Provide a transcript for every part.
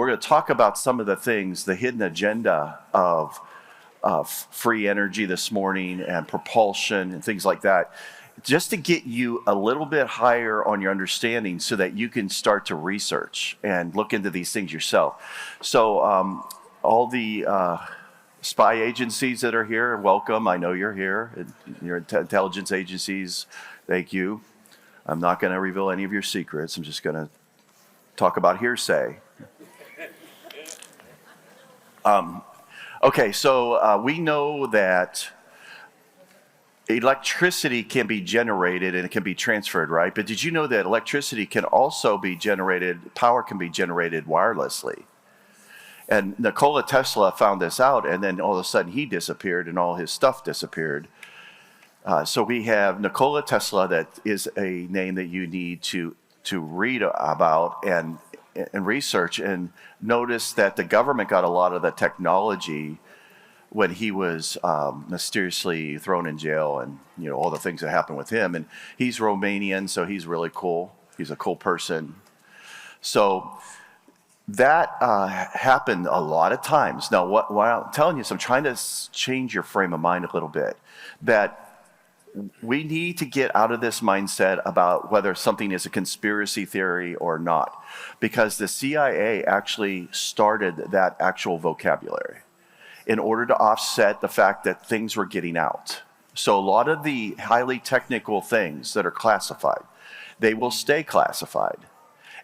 we're going to talk about some of the things, the hidden agenda of free energy this morning and propulsion and things like that, just to get you a little bit higher on your understanding so that you can start to research and look into these things yourself. So all the spy agencies that are here, welcome. I know you're here. Your intelligence agencies, thank you. I'm not going to reveal any of your secrets. I'm just going to talk about hearsay. Okay, so we know that electricity can be generated and it can be transferred, right? But did you know that electricity can also be generated, power can be generated wirelessly? And Nikola Tesla found this out, and then all of a sudden he disappeared and all his stuff disappeared. So we have Nikola Tesla, that is a name that you need to read about and research, and notice that the government got a lot of the technology when he was mysteriously thrown in jail, and all the things that happened with him. And he's Romanian, so he's really cool. He's a cool person. So that happened a lot of times. Now, what I'm telling you is I'm trying to change your frame of mind a little bit, that we need to get out of this mindset about whether something is a conspiracy theory or not, because the CIA actually started that actual vocabulary in order to offset the fact that things were getting out. So a lot of the highly technical things that are classified, they will stay classified,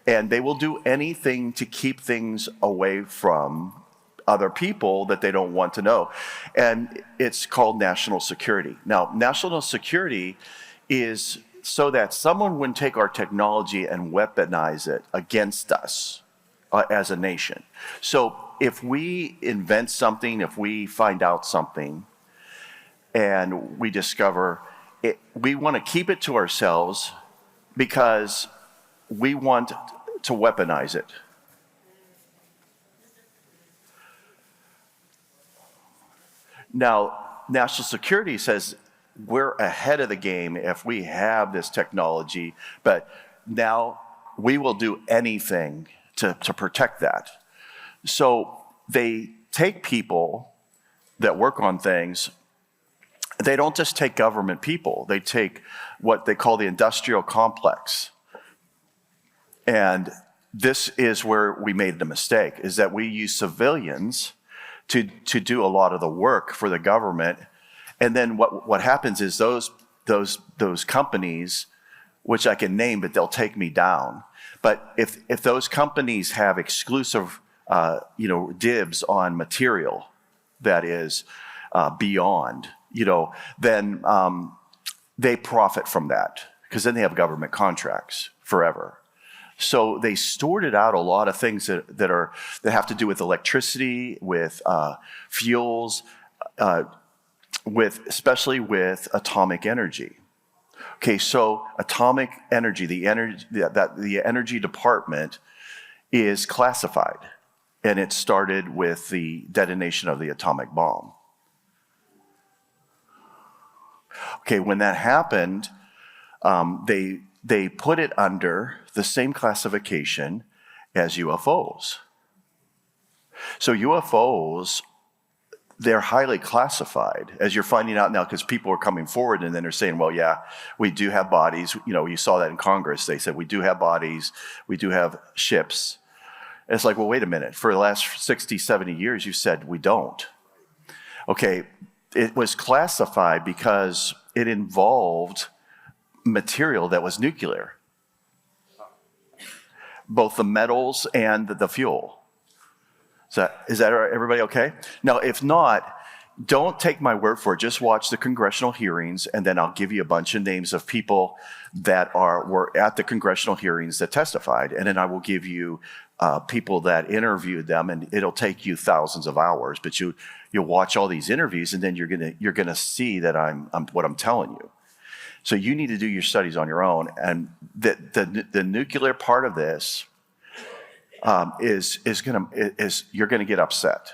and they will do anything to keep things away from other people that they don't want to know. And it's called national security. Now, national security is so that someone wouldn't take our technology and weaponize it against us as a nation. So if we invent something, if we find out something and we discover it, we want to keep it to ourselves because we want to weaponize it. Now, national security says we're ahead of the game if we have this technology, but now we will do anything to protect that. So they take people that work on things. They don't just take government people. They take what they call the industrial complex. And this is where we made the mistake, is that we use civilians to do a lot of the work for the government. And then what happens is those companies, which I can name, but they'll take me down. But if those companies have exclusive dibs on material that is beyond, then they profit from that, because then they have government contracts forever. So they sorted out a lot of things that have to do with electricity, with fuels, especially with atomic energy. Okay, so atomic energy, the energy department is classified, and it started with the detonation of the atomic bomb. Okay, when that happened, they put it under the same classification as UFOs. So UFOs, they're highly classified, as you're finding out now, because people are coming forward and then they're saying, well, yeah, we do have bodies. You saw that in Congress. They said, we do have bodies. We do have ships. And it's like, well, wait a minute. For the last 60, 70 years, you said we don't. Okay, it was classified because it involved material that was nuclear, both the metals and the fuel. Is that everybody okay? Now, if not, don't take my word for it. Just watch the congressional hearings, and then I'll give you a bunch of names of people that were at the congressional hearings that testified, and then I will give you people that interviewed them, and it'll take you thousands of hours. But you'll watch all these interviews, and then you're gonna see that I'm what I'm telling you. So you need to do your studies on your own, and the nuclear part of this you're gonna get upset,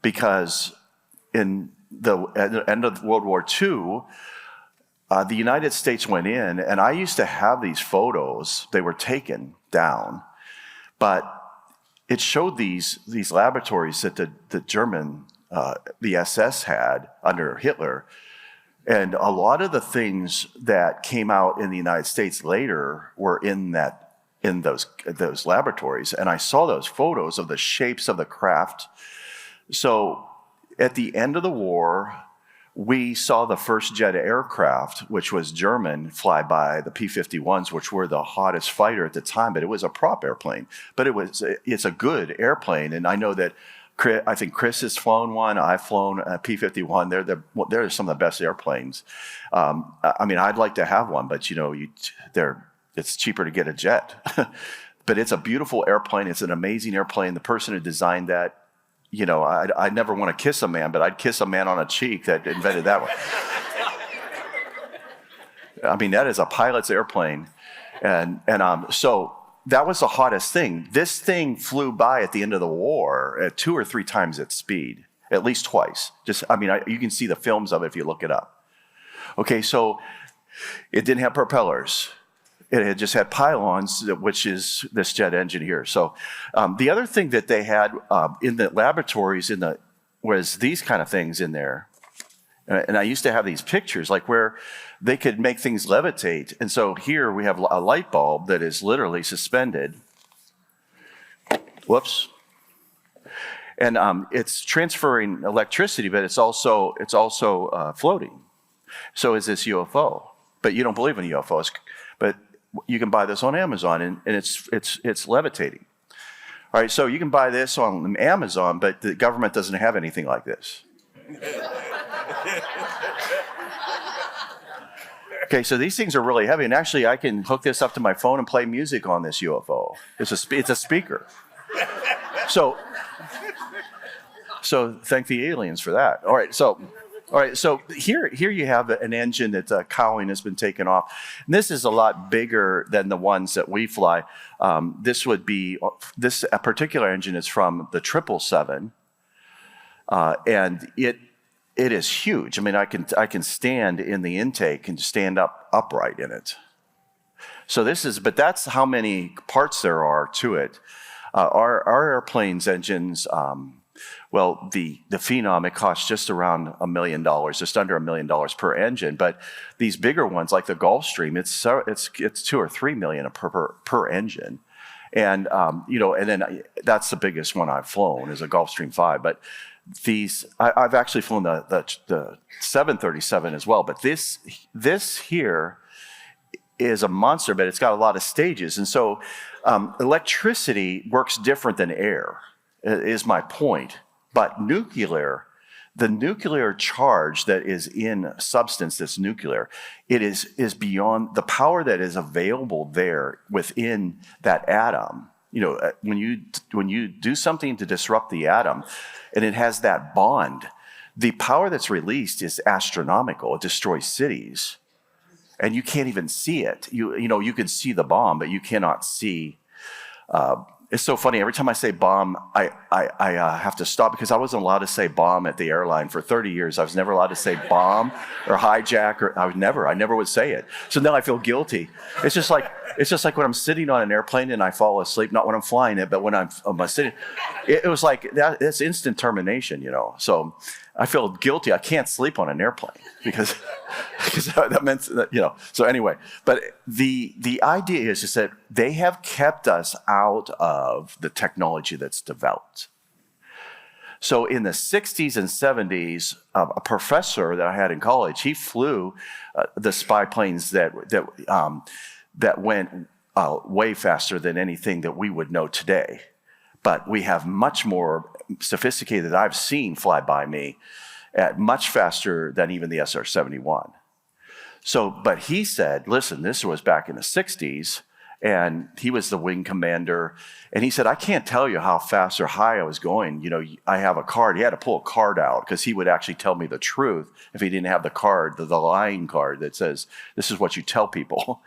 because at the end of World War II, the United States went in, and I used to have these photos. They were taken down, but it showed these laboratories that the German, the SS had under Hitler. And a lot of the things that came out in the United States later were in those laboratories. And I saw those photos of the shapes of the craft. So at the end of the war, we saw the first jet aircraft, which was German, fly by the P-51s, which were the hottest fighter at the time, but it was a prop airplane. But it's a good airplane, and I know that I think Chris has flown one. I've flown a P-51. They're some of the best airplanes. I mean, I'd like to have one, but it's cheaper to get a jet. But it's a beautiful airplane. It's an amazing airplane. The person who designed that, I never want to kiss a man, but I'd kiss a man on a cheek that invented that one. I mean, that is a pilot's airplane. And so that was the hottest thing. This thing flew by at the end of the war at 2 or 3 times its speed, at least twice. You can see the films of it if you look it up. Okay, so it didn't have propellers. It had just had pylons, which is this jet engine here. So the other thing that they had in the laboratories was these kind of things in there. And I used to have these pictures, like where they could make things levitate. And so here we have a light bulb that is literally suspended. Whoops. And it's transferring electricity, but it's also floating. So is this UFO. But you don't believe in UFOs. But you can buy this on Amazon, and it's levitating. All right, so you can buy this on Amazon, but the government doesn't have anything like this. Okay, so these things are really heavy, and actually I can hook this up to my phone and play music on this UFO. It's a speaker. So thank the aliens for that. All right, so here you have an engine that cowling has been taken off. And this is a lot bigger than the ones that we fly. This particular engine is from the 777, and it is huge. I mean, I can stand in the intake and stand upright in it. So but that's how many parts there are to it. Our airplane's engines. Well, the Phenom, it costs just around $1 million, just under $1 million per engine. But these bigger ones, like the Gulfstream, it's $2 or $3 million per engine. And and then that's the biggest one I've flown is a Gulfstream 5. But I've actually flown the 737 as well. But this here is a monster, but it's got a lot of stages. And so electricity works different than air, is my point. But the nuclear charge that is in substance that's nuclear, it is beyond the power that is available there within that atom. When you do something to disrupt the atom, and it has that bond, the power that's released is astronomical. It destroys cities, and you can't even see it. You can see the bomb, but you cannot see. It's so funny. Every time I say bomb, I have to stop because I wasn't allowed to say bomb at the airline for 30 years. I was never allowed to say bomb or hijack, I never would say it. So now I feel guilty. It's just like when I'm sitting on an airplane and I fall asleep, not when I'm flying it, but when I'm sitting. It was like that. It's instant termination, So I feel guilty. I can't sleep on an airplane because that meant that, So anyway, but the idea is that they have kept us out of the technology that's developed. So in the 60s and 70s, a professor that I had in college, he flew the spy planes that went way faster than anything that we would know today. But we have much more sophisticated that I've seen fly by me at much faster than even the SR-71. So, but he said, listen, this was back in the 60s, and he was the wing commander, and he said, I can't tell you how fast or high I was going. I have a card. He had to pull a card out because he would actually tell me the truth if he didn't have the card, the lying card that says, this is what you tell people.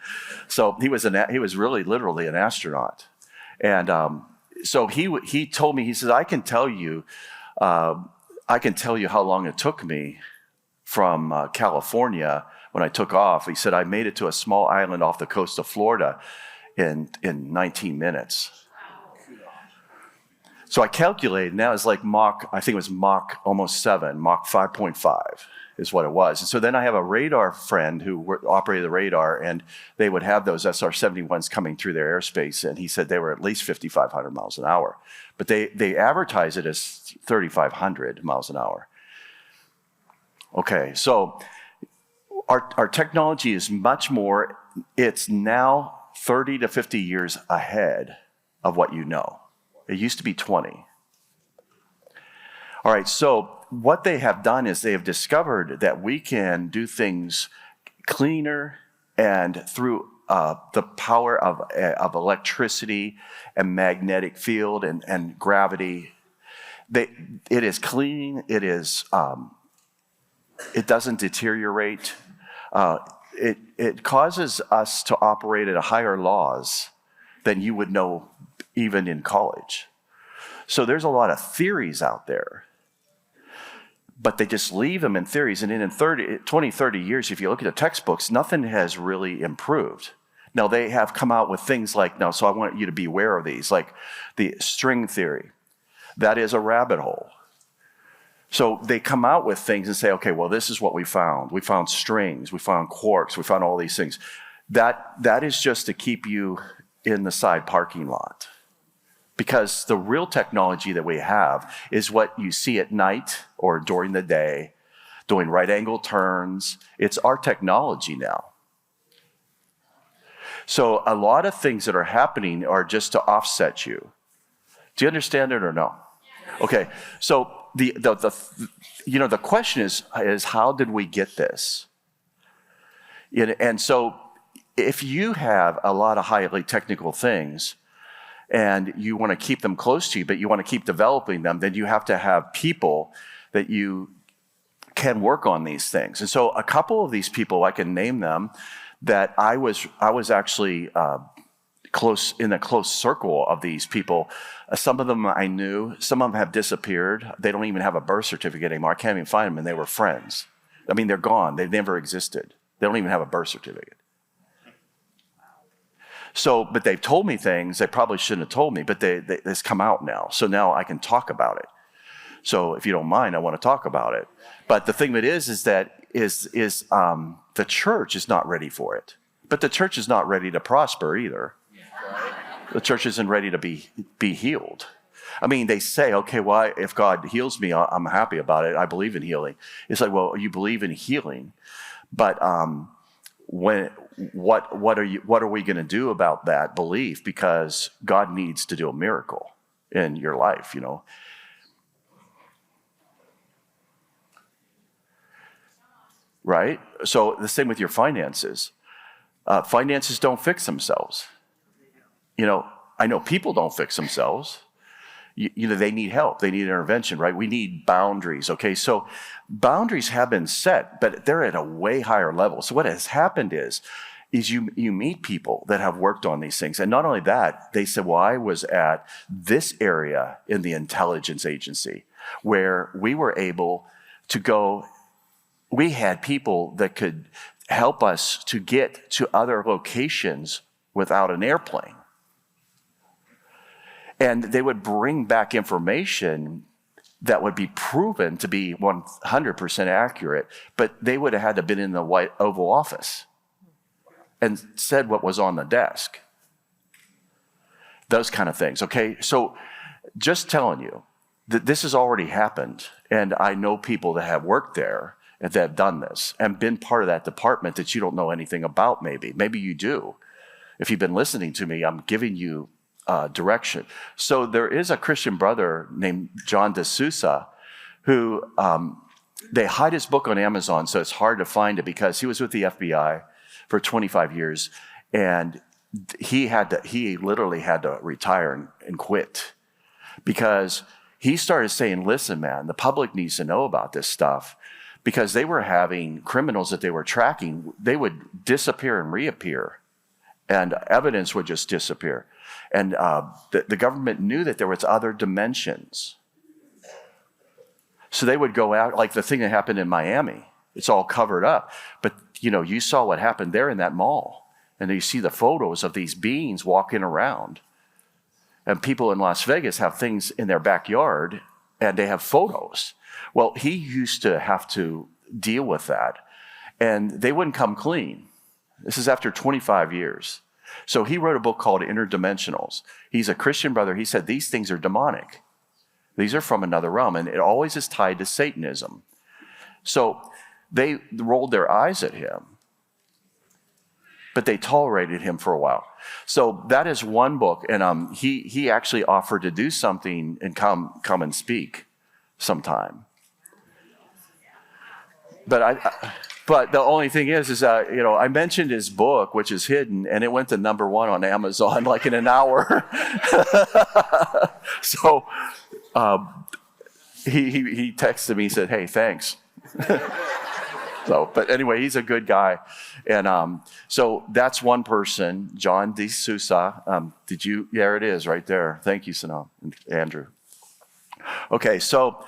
So he was really literally an astronaut. And so he told me, he said, I can tell you how long it took me from California when I took off. He said, I made it to a small island off the coast of Florida in 19 minutes. So I calculated, now it's like I think it was Mach almost 7, Mach 5.5 is what it was. And so then I have a radar friend who operated the radar, and they would have those SR-71s coming through their airspace, and he said they were at least 5,500 miles an hour. But they advertise it as 3,500 miles an hour. Okay, so our technology is much more, it's now 30 to 50 years ahead of what you know. It used to be 20. All right, so what they have done is they have discovered that we can do things cleaner and through the power of electricity and magnetic field and gravity. It is clean. It is. It doesn't deteriorate. It causes us to operate at a higher laws than you would know even in college. So there's a lot of theories out there, but they just leave them in theories. And in 20, 30 years, if you look at the textbooks, nothing has really improved. Now, they have come out with things like, so I want you to be aware of these, like the string theory. That is a rabbit hole. So they come out with things and say, okay, well, this is what we found. We found strings, we found quarks, we found all these things. That is just to keep you in the side parking lot. Because the real technology that we have is what you see at night or during the day, doing right angle turns. It's our technology now. So a lot of things that are happening are just to offset you. Do you understand it or no? Okay, so the question is how did we get this? And so if you have a lot of highly technical things, and you want to keep them close to you, but you want to keep developing them, then you have to have people that you can work on these things. And so a couple of these people, I can name them, that I was actually in a close circle of these people. Some of them I knew, some of them have disappeared. They don't even have a birth certificate anymore. I can't even find them, and they were friends. I mean, they're gone. They've never existed. They don't even have a birth certificate. So, but they've told me things they probably shouldn't have told me, but it's come out now. So now I can talk about it. So if you don't mind, I want to talk about it. But the thing of it is that the church is not ready for it. But the church is not ready to prosper either. The church isn't ready to be healed. I mean, they say, okay, well, if God heals me, I'm happy about it. I believe in healing. It's like, well, you believe in healing, but what are we going to do about that belief? Because God needs to do a miracle in your life, Right? So the same with your finances. Finances don't fix themselves. I know people don't fix themselves. They need help. They need intervention, right? We need boundaries, okay? So boundaries have been set, but they're at a way higher level. So what has happened is you meet people that have worked on these things. And not only that, they said, well, I was at this area in the intelligence agency where we were able to go. We had people that could help us to get to other locations without an airplane. And they would bring back information that would be proven to be 100% accurate, but they would have had to have been in the White Oval Office and said what was on the desk. Those kind of things, okay? So just telling you that this has already happened, and I know people that have worked there and that have done this and been part of that department that you don't know anything about maybe. Maybe you do. If you've been listening to me, I'm giving you direction. So there is a Christian brother named John D'Souza who they hide his book on Amazon, so it's hard to find it because he was with the FBI for 25 years, and he literally had to retire and quit because he started saying, listen, man, the public needs to know about this stuff, because they were having criminals that they were tracking, they would disappear and reappear, and evidence would just disappear. And the government knew that there was other dimensions. So they would go out, like the thing that happened in Miami. It's all covered up. But, you saw what happened there in that mall. And you see the photos of these beings walking around. And people in Las Vegas have things in their backyard and they have photos. Well, he used to have to deal with that and they wouldn't come clean. This is after 25 years. So he wrote a book called Interdimensionals. He's a Christian brother. He said these things are demonic. These are from another realm, and it always is tied to Satanism. So they rolled their eyes at him, but they tolerated him for a while. So that is one book, and he actually offered to do something and come and speak sometime. But the only thing is I mentioned his book, which is hidden, and it went to number 1 on Amazon like in an hour. So he texted me, he said, "Hey, thanks." But anyway, he's a good guy. And so that's one person, John D. Sousa. There it is right there. Thank you, Sanam and Andrew. Okay, so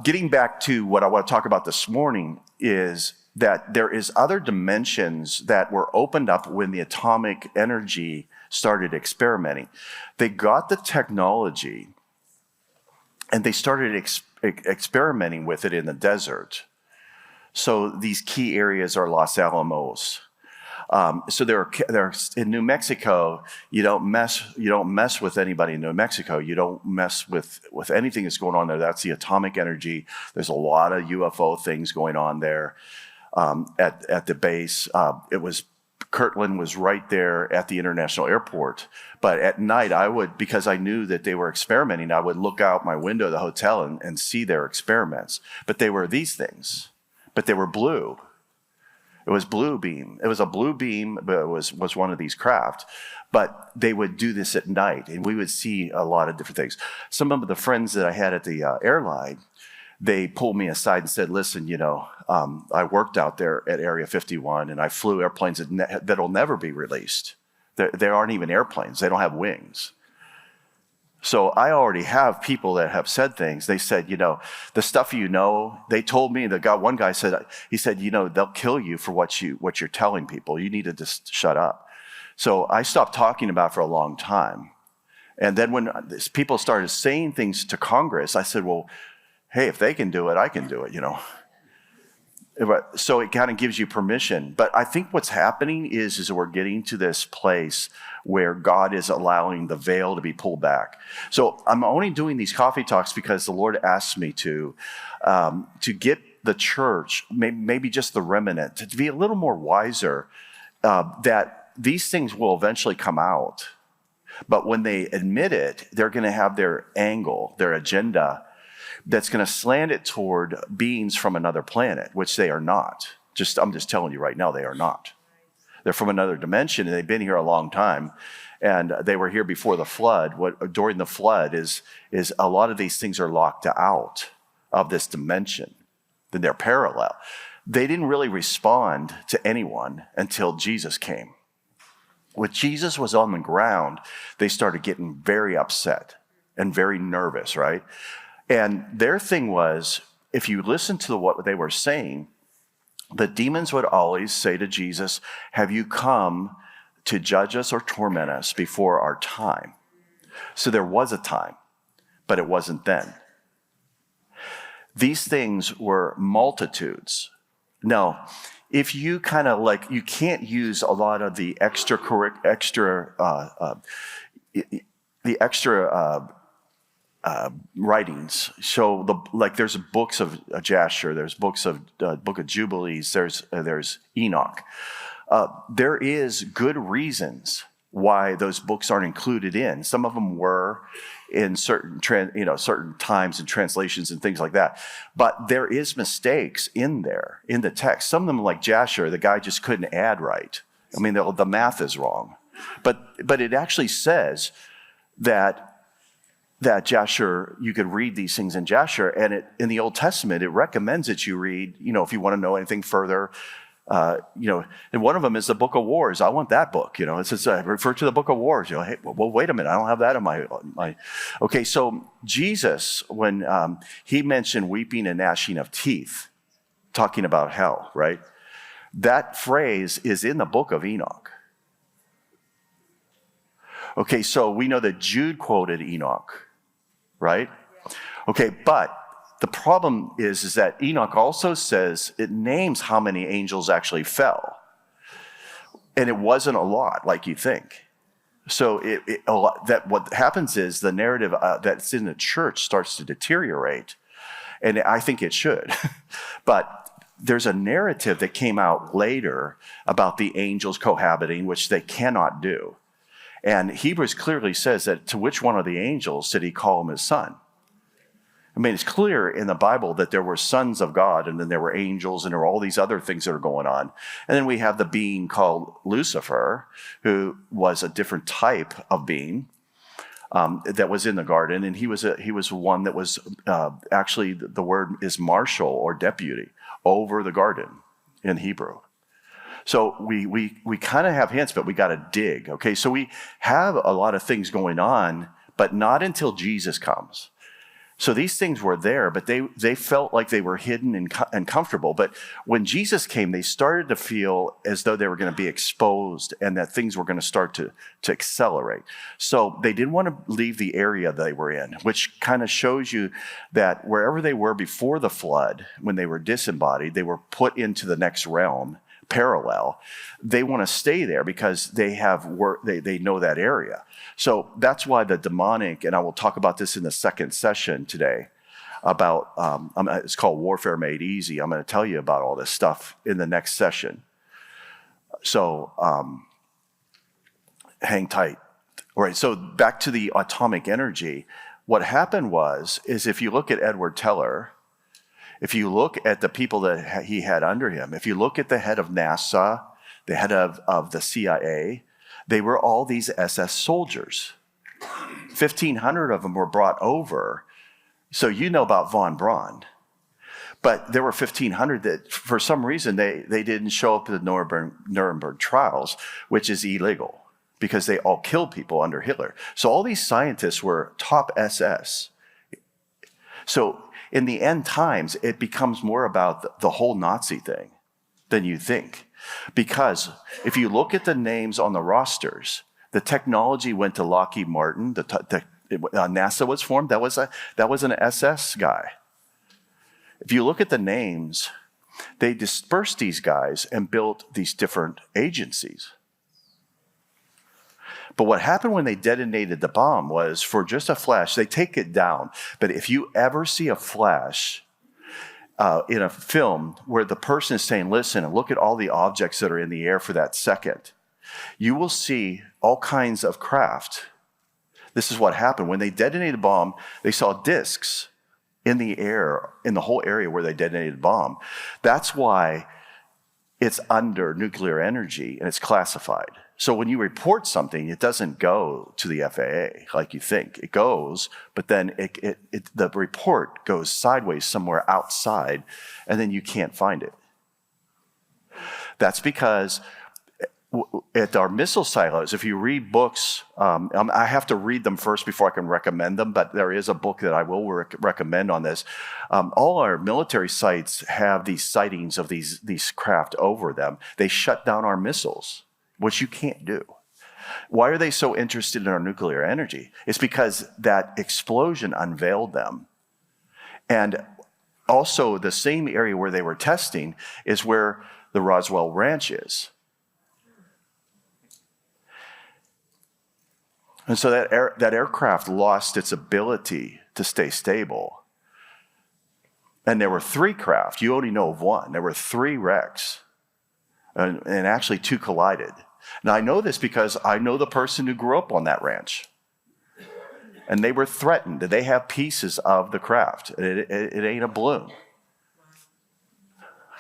getting back to what I want to talk about this morning is that there is other dimensions that were opened up when the atomic energy started experimenting. They got the technology and they started experimenting with it in the desert. So these key areas are Los Alamos. So they're in New Mexico. You don't mess with anybody in New Mexico. You don't mess with anything that's going on there. That's the atomic energy. There's a lot of UFO things going on there at the base. Kirtland was right there at the international airport. But at night, because I knew that they were experimenting, I would look out my window of the hotel and see their experiments. But they were these things. But they were blue. It was blue beam. It was a blue beam, but it was one of these craft. But they would do this at night, and we would see a lot of different things. Some of the friends that I had at the airline, they pulled me aside and said, "Listen, I worked out there at Area 51, and I flew airplanes that'll never be released. There aren't even airplanes. They don't have wings." So I already have people that have said things. They said, the stuff they told me, one guy said, they'll kill you for what you're telling people. You need to just shut up. So I stopped talking about it for a long time. And then when people started saying things to Congress, I said, well, hey, if they can do it, I can do it, So it kind of gives you permission. But I think what's happening is we're getting to this place where God is allowing the veil to be pulled back. So I'm only doing these coffee talks because the Lord asked me to get the church, maybe just the remnant, to be a little more wiser that these things will eventually come out. But when they admit it, they're going to have their angle, their agenda, that's going to slant it toward beings from another planet, which they are not. I'm just telling you right now, they are not. They're from another dimension, and they've been here a long time, and they were here before the flood. During the flood is a lot of these things are locked out of this dimension. Then they're parallel. They didn't really respond to anyone until Jesus came. When Jesus was on the ground, they started getting very upset and very nervous, right? And their thing was, if you listen to what they were saying, the demons would always say to Jesus, "Have you come to judge us or torment us before our time?" So there was a time, but it wasn't then. These things were multitudes. Now, if you kind of you can't use a lot of the extra writings. So there's books of Jasher, there's books of Book of Jubilees, there's Enoch. There is good reasons why those books aren't included in. Some of them were in certain times and translations and things like that. But there is mistakes in there in the text. Some of them, like Jasher, the guy just couldn't add right. I mean, the math is wrong. But it actually says that Jasher, you could read these things in Jasher, and in the Old Testament, it recommends that you read, if you want to know anything further, and one of them is the Book of Wars. I want that book, it says, refer to the Book of Wars. Hey, well, wait a minute, I don't have that in my. Okay, so Jesus, when he mentioned weeping and gnashing of teeth, talking about hell, right? That phrase is in the book of Enoch. Okay, so we know that Jude quoted Enoch, right? Okay, but the problem is that Enoch also says, it names how many angels actually fell. And it wasn't a lot like you think. So what happens is the narrative that's in the church starts to deteriorate. And I think it should. But there's a narrative that came out later about the angels cohabiting, which they cannot do. And Hebrews clearly says that to which one of the angels did he call him his son? I mean, it's clear in the Bible that there were sons of God, and then there were angels, and there were all these other things that are going on. And then we have the being called Lucifer, who was a different type of being that was in the garden. And he was one that was actually, the word is marshal or deputy over the garden in Hebrew. So we kind of have hints, but we got to dig. Okay, so we have a lot of things going on, but not until Jesus comes. So these things were there, but they felt like they were hidden and comfortable. But when Jesus came, they started to feel as though they were going to be exposed and that things were going to start to accelerate. So they didn't want to leave the area they were in, which kind of shows you that wherever they were before the flood, when they were disembodied, they were put into the next realm, parallel. They want to stay there because they know that area. So that's why the demonic, and I will talk about this in the second session today, about it's called Warfare Made Easy. I'm going to tell you about all this stuff in the next session. So hang tight. All right, so back to the atomic energy. What happened is if you look at Edward Teller, if you look at the people that he had under him, if you look at the head of NASA, the head of the CIA, they were all these SS soldiers. 1,500 of them were brought over. So you know about von Braun. But there were 1,500 that, for some reason, they didn't show up at the Nuremberg trials, which is illegal because they all killed people under Hitler. So all these scientists were top SS. So in the end times, it becomes more about the whole Nazi thing than you think. Because if you look at the names on the rosters, the technology went to Lockheed Martin. NASA was formed. That was an SS guy. If you look at the names, they dispersed these guys and built these different agencies. But what happened when they detonated the bomb was, for just a flash, they take it down. But if you ever see a flash in a film where the person is saying, listen, and look at all the objects that are in the air for that second, you will see all kinds of craft. This is what happened. When they detonated the bomb, they saw discs in the air, in the whole area where they detonated the bomb. That's why it's under nuclear energy and it's classified. So when you report something, it doesn't go to the FAA like you think. It goes, but then the report goes sideways somewhere outside, and then you can't find it. That's because at our missile silos, if you read books, I have to read them first before I can recommend them, but there is a book that I will recommend on this. All our military sites have these sightings of these craft over them. They shut down our missiles, which you can't do. Why are they so interested in our nuclear energy? It's because that explosion unveiled them. And also the same area where they were testing is where the Roswell Ranch is. And so that aircraft lost its ability to stay stable. And there were 3 craft. You only know of one. There were 3 wrecks. And actually 2 collided. Now, I know this because I know the person who grew up on that ranch. And they were threatened. They have pieces of the craft. It ain't a balloon.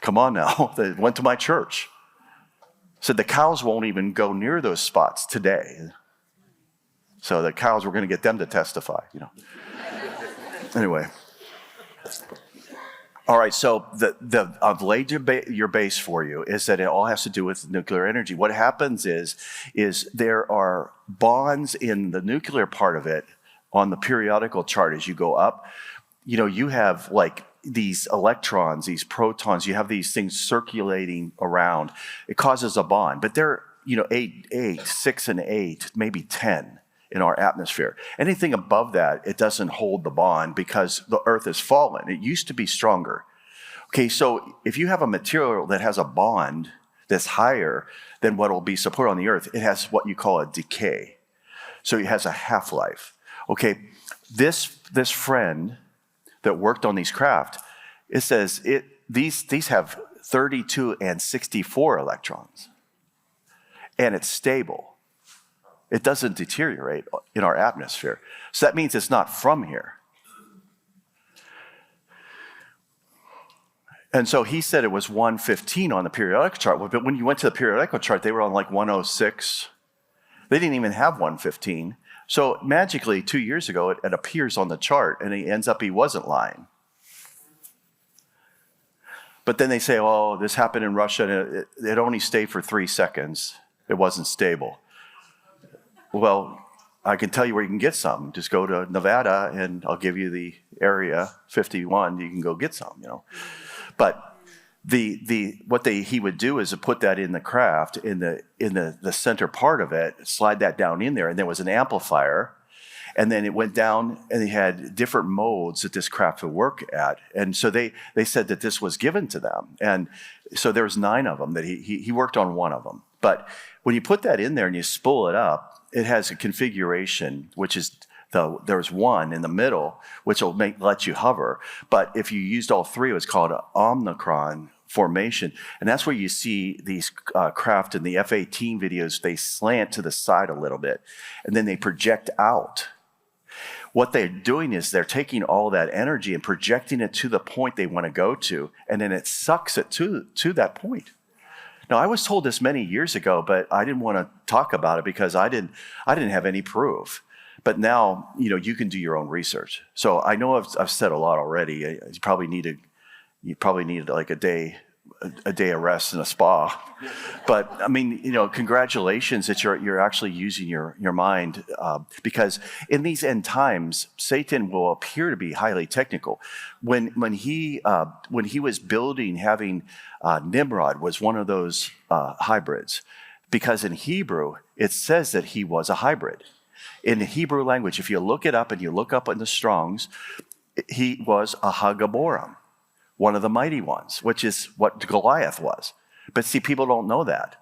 Come on now. They went to my church. Said the cows won't even go near those spots today. So the cows, we're going to get them to testify, Anyway. All right, so I've laid your base for you is that it all has to do with nuclear energy. What happens is there are bonds in the nuclear part of it on the periodical chart as you go up. You have like these electrons, these protons, you have these things circulating around. It causes a bond, but they're 8, 6 and 8, maybe 10. in our atmosphere. Anything above that, it doesn't hold the bond because the earth has fallen. It used to be stronger. Okay, so if you have a material that has a bond that's higher than what will be supported on the earth, it has what you call a decay. So it has a half-life. Okay, this friend that worked on these craft, it says these have 32 and 64 electrons. And it's stable. It doesn't deteriorate in our atmosphere. So that means it's not from here. And so he said it was 115 on the periodic chart. But when you went to the periodic chart, they were on like 106. They didn't even have 115. So magically, 2 years ago, it appears on the chart, and he wasn't lying. But then they say, oh, this happened in Russia, and it only stayed for 3 seconds. It wasn't stable. Well, I can tell you where you can get some. Just go to Nevada, and I'll give you the area 51. You can go get some, But he would do is to put that in the craft, in the center part of it, slide that down in there, and there was an amplifier, and then it went down, and they had different modes that this craft would work at, and so they said that this was given to them, and so there was 9 of them that he worked on one of them. But when you put that in there and you spool it up, it has a configuration which is there's one in the middle which will let you hover. But if you used all 3, it was called an omicron formation, and that's where you see these craft in the F-18 videos. They slant to the side a little bit, and then they project out. What they're doing is they're taking all that energy and projecting it to the point they want to go to, and then it sucks it to that point. Now, I was told this many years ago, but I didn't want to talk about it because I didn't have any proof. But now, you can do your own research. So I know I've said a lot already. You probably need like a day of rest in a spa. But I mean, congratulations that you're actually using your mind, because in these end times, Satan will appear to be highly technical. When he was building, having Nimrod was one of those hybrids, because in Hebrew it says that he was a hybrid. In the Hebrew language, if you look it up and you look up in the Strongs, he was a Hagaboram, one of the mighty ones, which is what Goliath was. But see, people don't know that.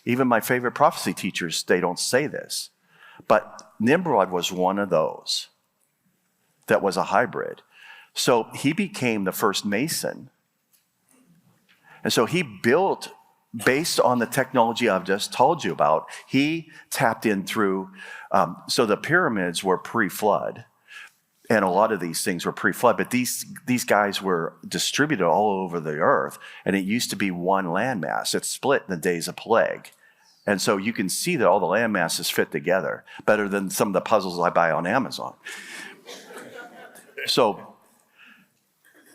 Even my favorite prophecy teachers, they don't say this. But Nimrod was one of those that was a hybrid. So he became the first Mason. And so he built, based on the technology I've just told you about, he tapped in through, so the pyramids were pre-flood. And a lot of these things were pre-flood, but these guys were distributed all over the earth, and it used to be one landmass. It split in the days of plague. And so you can see that all the land masses fit together better than some of the puzzles I buy on Amazon. So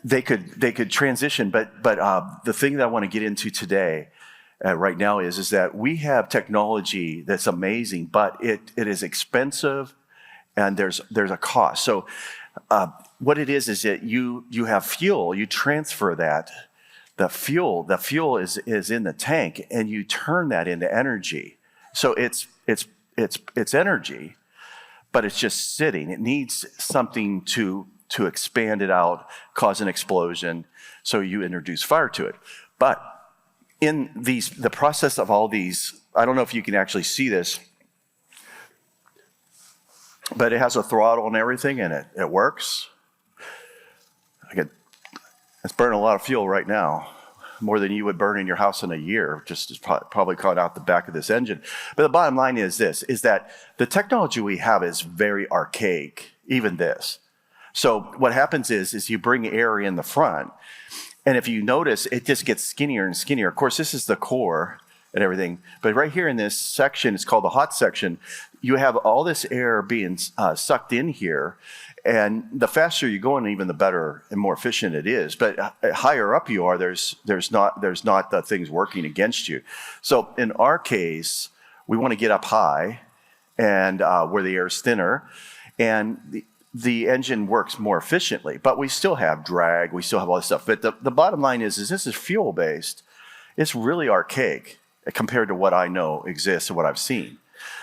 they could transition, but the thing that I want to get into today, right now, is that we have technology that's amazing, but it is expensive. And there's a cost. So what it is that you have fuel, you transfer that. The fuel is in the tank, and you turn that into energy. So it's energy, but it's just sitting. It needs something to expand it out, cause an explosion, so you introduce fire to it. But in the process of all these, I don't know if you can actually see this, but it has a throttle and everything, and it works. It's burning a lot of fuel right now, more than you would burn in your house in a year, just is probably caught out the back of this engine. But the bottom line is this, is that the technology we have is very archaic, even this. So what happens is you bring air in the front, and if you notice, it just gets skinnier and skinnier. Of course, this is the core and everything, but right here in this section, it's called the hot section, you have all this air being sucked in here, and the faster you're going, even the better and more efficient it is. But higher up you are, there's not the things working against you. So in our case, we want to get up high, and where the air is thinner, and the engine works more efficiently. But we still have drag, we still have all this stuff. But the bottom line is this is fuel based. It's really archaic compared to what I know exists and what I've seen.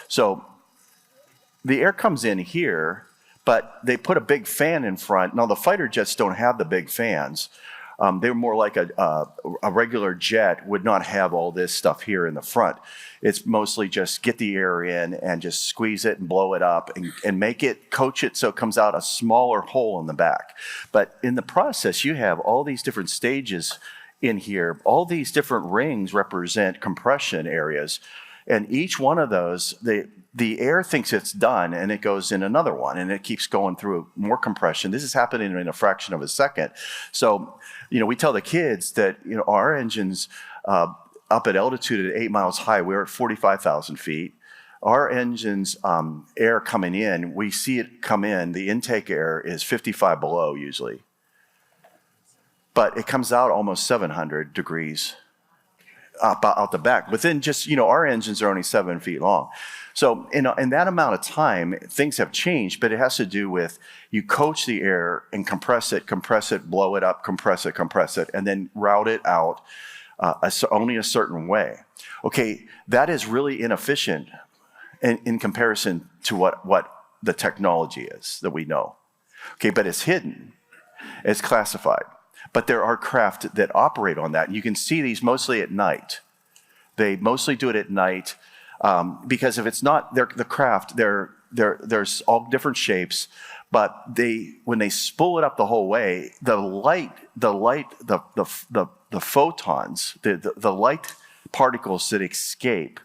So the air comes in here, but they put a big fan in front. Now, the fighter jets don't have the big fans. They're more like a regular jet would not have all this stuff here in the front. It's mostly just get the air in and just squeeze it and blow it up and make it, coach it so it comes out a smaller hole in the back. But in the process, you have all these different stages in here. All these different rings represent compression areas. And each one of those, the air thinks it's done, and it goes in another one, and it keeps going through more compression. This is happening in a fraction of a second. So, we tell the kids that, our engines up at altitude at 8 miles high, we're at 45,000 feet. Our engines, air coming in, we see it come in, the intake air is 55 below usually. But it comes out almost 700 degrees out the back. But then just, our engines are only 7 feet long. So in that amount of time, things have changed, but it has to do with you coach the air and compress it, blow it up, compress it, and then route it out only a certain way. Okay, that is really inefficient in comparison to what the technology is that we know. Okay, but it's hidden, it's classified. But there are craft that operate on that. And you can see these mostly at night. They mostly do it at night because if it's not the craft, there's all different shapes. But when they spool it up the whole way, the photons, the light particles that escape,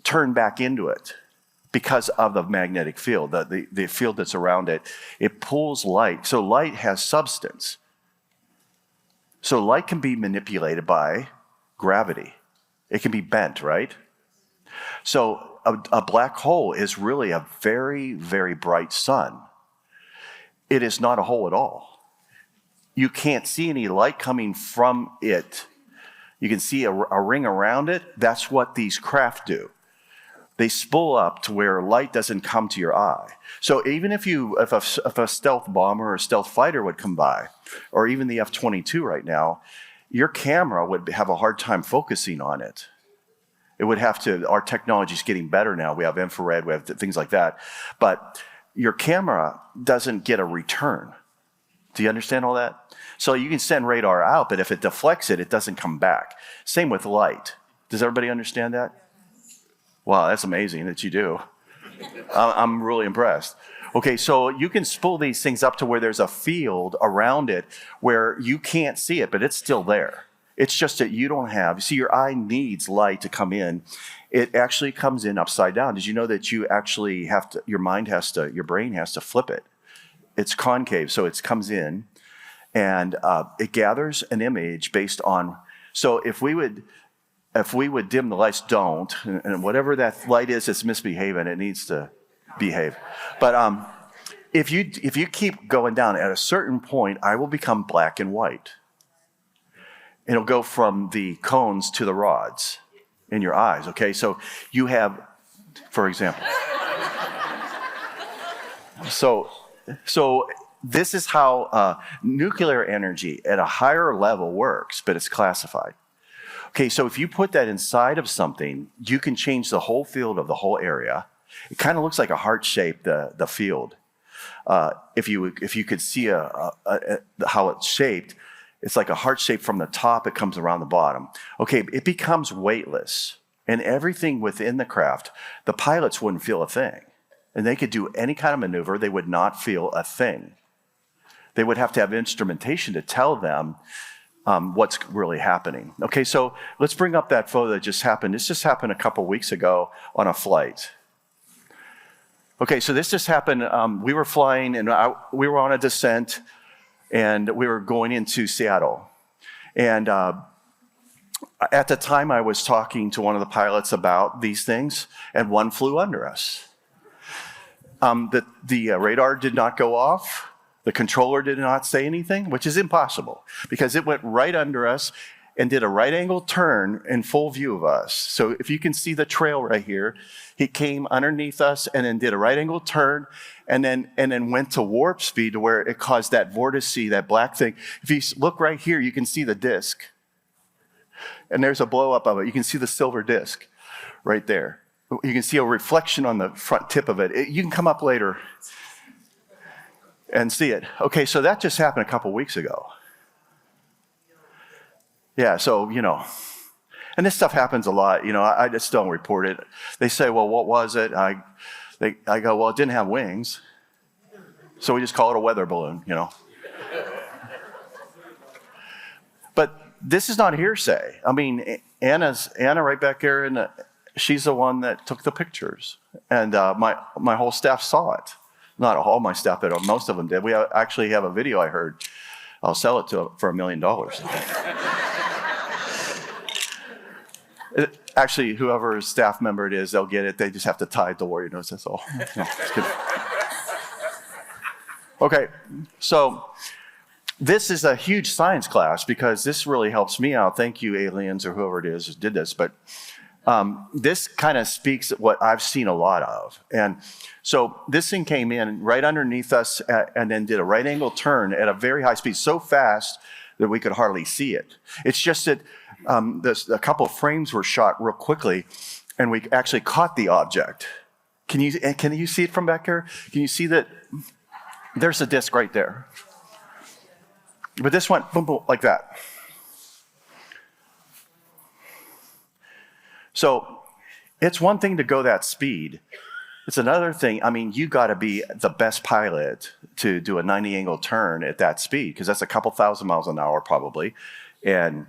turn back into it because of the magnetic field, the field that's around it. It pulls light. So light has substance. So light can be manipulated by gravity. It can be bent, right? So a black hole is really a very, very bright sun. It is not a hole at all. You can't see any light coming from it. You can see a ring around it. That's what these craft do. They spool up to where light doesn't come to your eye. So even if a stealth bomber or stealth fighter would come by, or even the F-22 right now, your camera would have a hard time focusing on it. It would have to, our technology is getting better now. We have infrared, we have things like that. But your camera doesn't get a return. Do you understand all that? So you can send radar out, but if it deflects it, it doesn't come back. Same with light. Does everybody understand that? Wow, that's amazing that you do. I'm really impressed. Okay, so you can spool these things up to where there's a field around it where you can't see it, but it's still there. It's just that you don't have, see, your eye needs light to come in. It actually comes in upside down. Did you know that you actually have to, your brain has to flip it? It's concave, so it comes in and it gathers an image based on, so if we would dim the lights, don't, and whatever that light is that's misbehaving, it needs to behave. But if you keep going down, at a certain point, I will become black and white. It'll go from the cones to the rods in your eyes, okay? So you have, for example. So this is how nuclear energy at a higher level works, but it's classified. Okay, so if you put that inside of something, you can change the whole field of the whole area. It kind of looks like a heart shape, the field. If you could see how it's shaped, it's like a heart shape from the top, it comes around the bottom. Okay, it becomes weightless. And everything within the craft, the pilots wouldn't feel a thing. And they could do any kind of maneuver, they would not feel a thing. They would have to have instrumentation to tell them what's really happening. Okay, so let's bring up that photo that just happened. This just happened a couple weeks ago on a flight. Okay, so this just happened. We were flying and we were on a descent and we were going into Seattle. And at the time I was talking to one of the pilots about these things and one flew under us. The radar did not go off. The controller did not say anything, which is impossible because it went right under us and did a right angle turn in full view of us. So if you can see the trail right here, he came underneath us and then did a right angle turn and then went to warp speed to where it caused that vortice, that black thing. If you look right here, you can see the disc. And there's a blow up of it. You can see the silver disc right there. You can see a reflection on the front tip of it. You can come up later and see it. Okay, so that just happened a couple weeks ago. Yeah, so, and this stuff happens a lot. I just don't report it. They say, well, what was it? I go, well, it didn't have wings. So we just call it a weather balloon, But this is not hearsay. I mean, Anna right back there, and she's the one that took the pictures. And my whole staff saw it. Not all my staff, but most of them did. We actually have a video I heard. I'll sell it for $1 million. Actually, whoever staff member it is, they'll get it. They just have to tie the warrior notes, that's all. No, just kidding. Okay, so this is a huge science class because this really helps me out. Thank you, aliens, or whoever it is who did this. But this kind of speaks what I've seen a lot of. And so this thing came in right underneath us and then did a right angle turn at a very high speed, so fast that we could hardly see it. It's just that a couple of frames were shot real quickly, and we actually caught the object. Can you see it from back here? Can you see that? There's a disc right there. But this went boom, boom, like that. So it's one thing to go that speed. It's another thing. I mean, you got to be the best pilot to do a 90 angle turn at that speed, because that's a couple thousand miles an hour probably. And,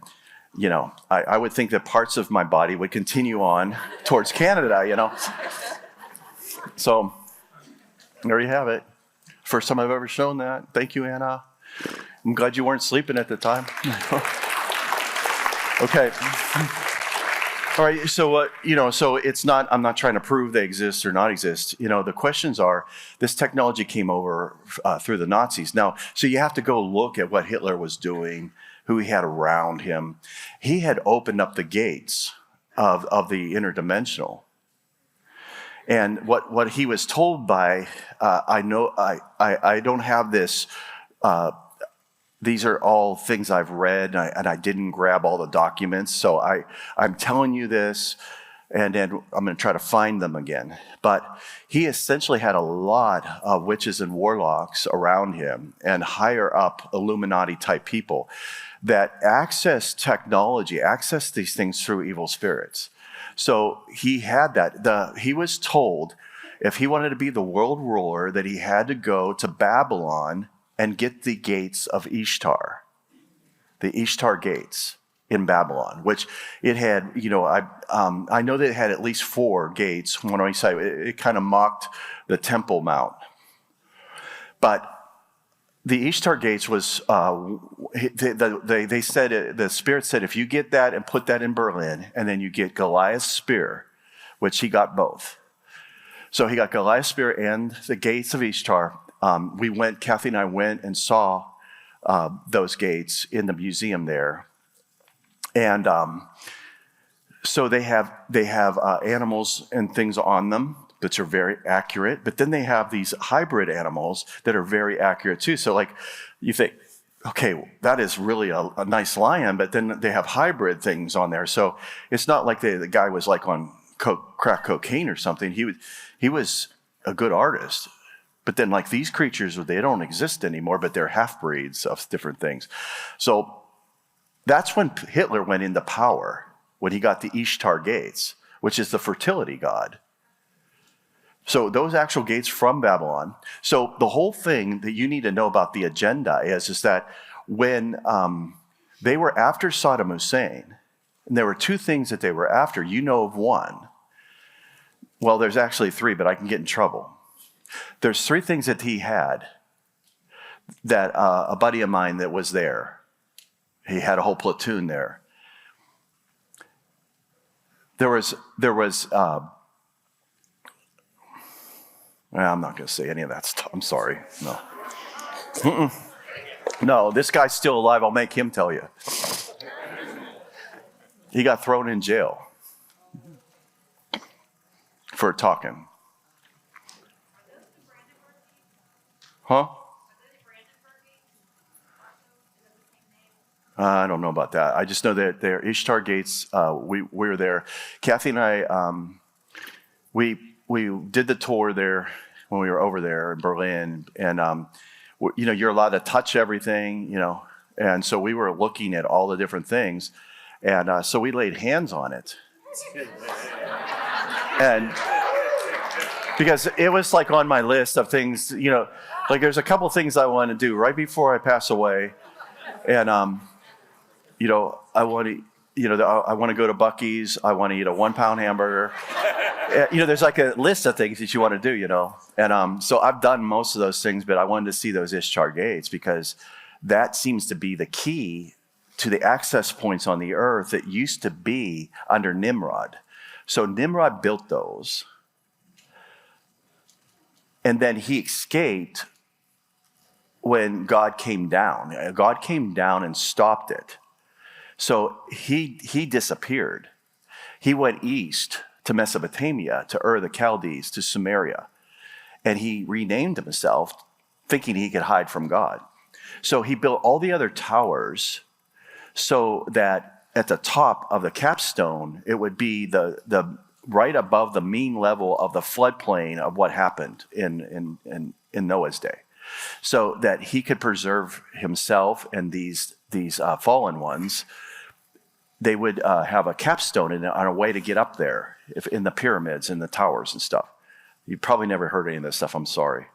I would think that parts of my body would continue on towards Canada, So there you have it. First time I've ever shown that. Thank you, Anna. I'm glad you weren't sleeping at the time. Okay. All right, so so it's not. I'm not trying to prove they exist or not exist. The questions are: this technology came over through the Nazis. Now, so you have to go look at what Hitler was doing, who he had around him. He had opened up the gates of the interdimensional, and what he was told by I don't have this. These are all things I've read, and I didn't grab all the documents, so I'm telling you this, and then I'm going to try to find them again. But he essentially had a lot of witches and warlocks around him, and higher up Illuminati-type people that access technology, access these things through evil spirits. So he had that. He was told if he wanted to be the world ruler that he had to go to Babylon and get the gates of Ishtar, the Ishtar gates in Babylon, which it had, I know that it had at least 4 gates, one on each side. It kind of mocked the Temple Mount. But the Ishtar gates was, they said, the Spirit said, if you get that and put that in Berlin, and then you get Goliath's spear, which he got both. So he got Goliath's spear and the gates of Ishtar. Kathy and I went and saw those gates in the museum there. And so they have animals and things on them that are very accurate, but then they have these hybrid animals that are very accurate too. So like you think, okay, that is really a nice lion, but then they have hybrid things on there. So it's not like the guy was like on crack cocaine or something. He was a good artist. But then like these creatures, they don't exist anymore, but they're half-breeds of different things. So that's when Hitler went into power, when he got the Ishtar gates, which is the fertility god. So those actual gates from Babylon. So the whole thing that you need to know about the agenda is that when they were after Saddam Hussein, and there were 2 things that they were after, you know of one. Well, there's actually 3, but I can get in trouble. There's 3 things that he had that a buddy of mine that was there, he had a whole platoon there. There was I'm not going to say any of that stuff. I'm sorry. No. No, this guy's still alive. I'll make him tell you. He got thrown in jail for talking. Huh? I don't know about that. I just know that they're Ishtar gates. We were there. Kathy and I we did the tour there when we were over there in Berlin, and you're allowed to touch everything, and so we were looking at all the different things, and so we laid hands on it, and because it was like on my list of things, like there's a couple things I want to do right before I pass away, and I want to. I want to go to Buc-ee's. I want to eat a 1-pound hamburger. There's like a list of things that you want to do, And so I've done most of those things, but I wanted to see those Ishtar gates because that seems to be the key to the access points on the earth that used to be under Nimrod. So Nimrod built those. And then he escaped when God came down. God came down and stopped it. So he disappeared. He went east to Mesopotamia, to Ur the Chaldees, to Samaria. And he renamed himself, thinking he could hide from God. So he built all the other towers so that at the top of the capstone, it would be the right above the mean level of the floodplain of what happened in Noah's day. So that he could preserve himself and these fallen ones. They would have a capstone on a way to get up there, if in the pyramids and the towers and stuff. You probably never heard any of this stuff. I'm sorry.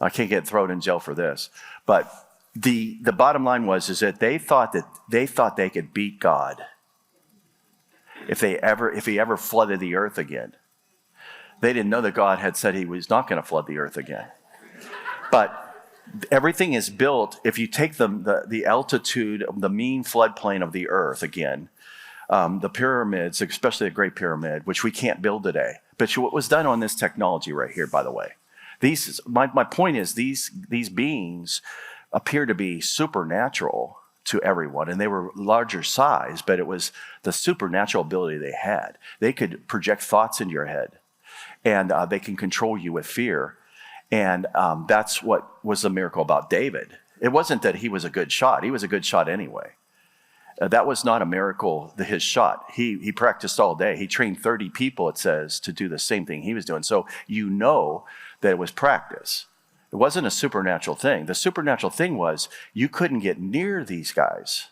I can't get thrown in jail for this. But the bottom line is that they thought they could beat God if he ever flooded the earth again. They didn't know that God had said he was not going to flood the earth again. But everything is built, if you take the altitude, the mean floodplain of the earth again, the pyramids, especially the Great Pyramid, which we can't build today. But what was done on this technology right here, by the way. My point is these beings appear to be supernatural to everyone, and they were larger size, but it was the supernatural ability they had. They could project thoughts into your head, and they can control you with fear. And that's what was the miracle about David. It wasn't that he was a good shot. He was a good shot anyway. That was not a miracle, his shot. He practiced all day. He trained 30 people, it says, to do the same thing he was doing. So that it was practice. It wasn't a supernatural thing. The supernatural thing was you couldn't get near these guys.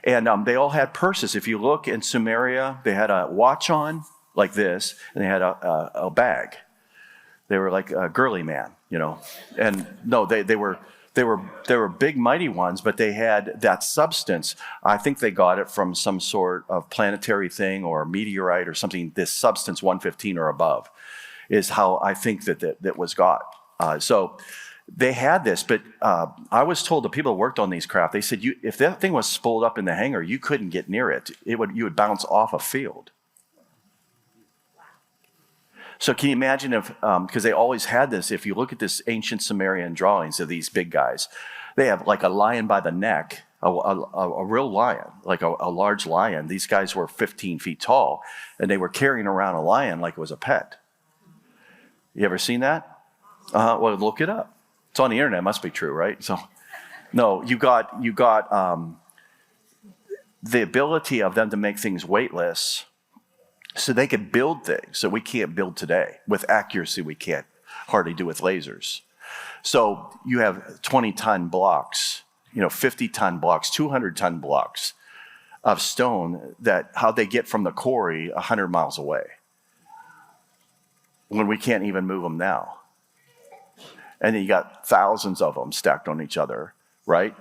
And they all had purses. If you look in Samaria, they had a watch on like this, and they had a bag. They were like a girly man, And no, they were big, mighty ones, but they had that substance. I think they got it from some sort of planetary thing or meteorite or something. This substance 115 or above is how I think that was got. So they had this, but I was told the people who worked on these craft, they said if that thing was spooled up in the hangar, you couldn't get near it. You would bounce off a field. So can you imagine if, because they always had this, if you look at this ancient Sumerian drawings of these big guys, they have like a lion by the neck, a real lion, like a large lion. These guys were 15 feet tall, and they were carrying around a lion like it was a pet. You ever seen that? Well, look it up. It's on the internet. It must be true, right? So, no, you got the ability of them to make things weightless, so they could build things that we can't build today with accuracy we can't hardly do with lasers. So you have 20-ton blocks, 50-ton blocks, 200-ton blocks of stone that how they get from the quarry 100 miles away when we can't even move them now. And then you got thousands of them stacked on each other, right?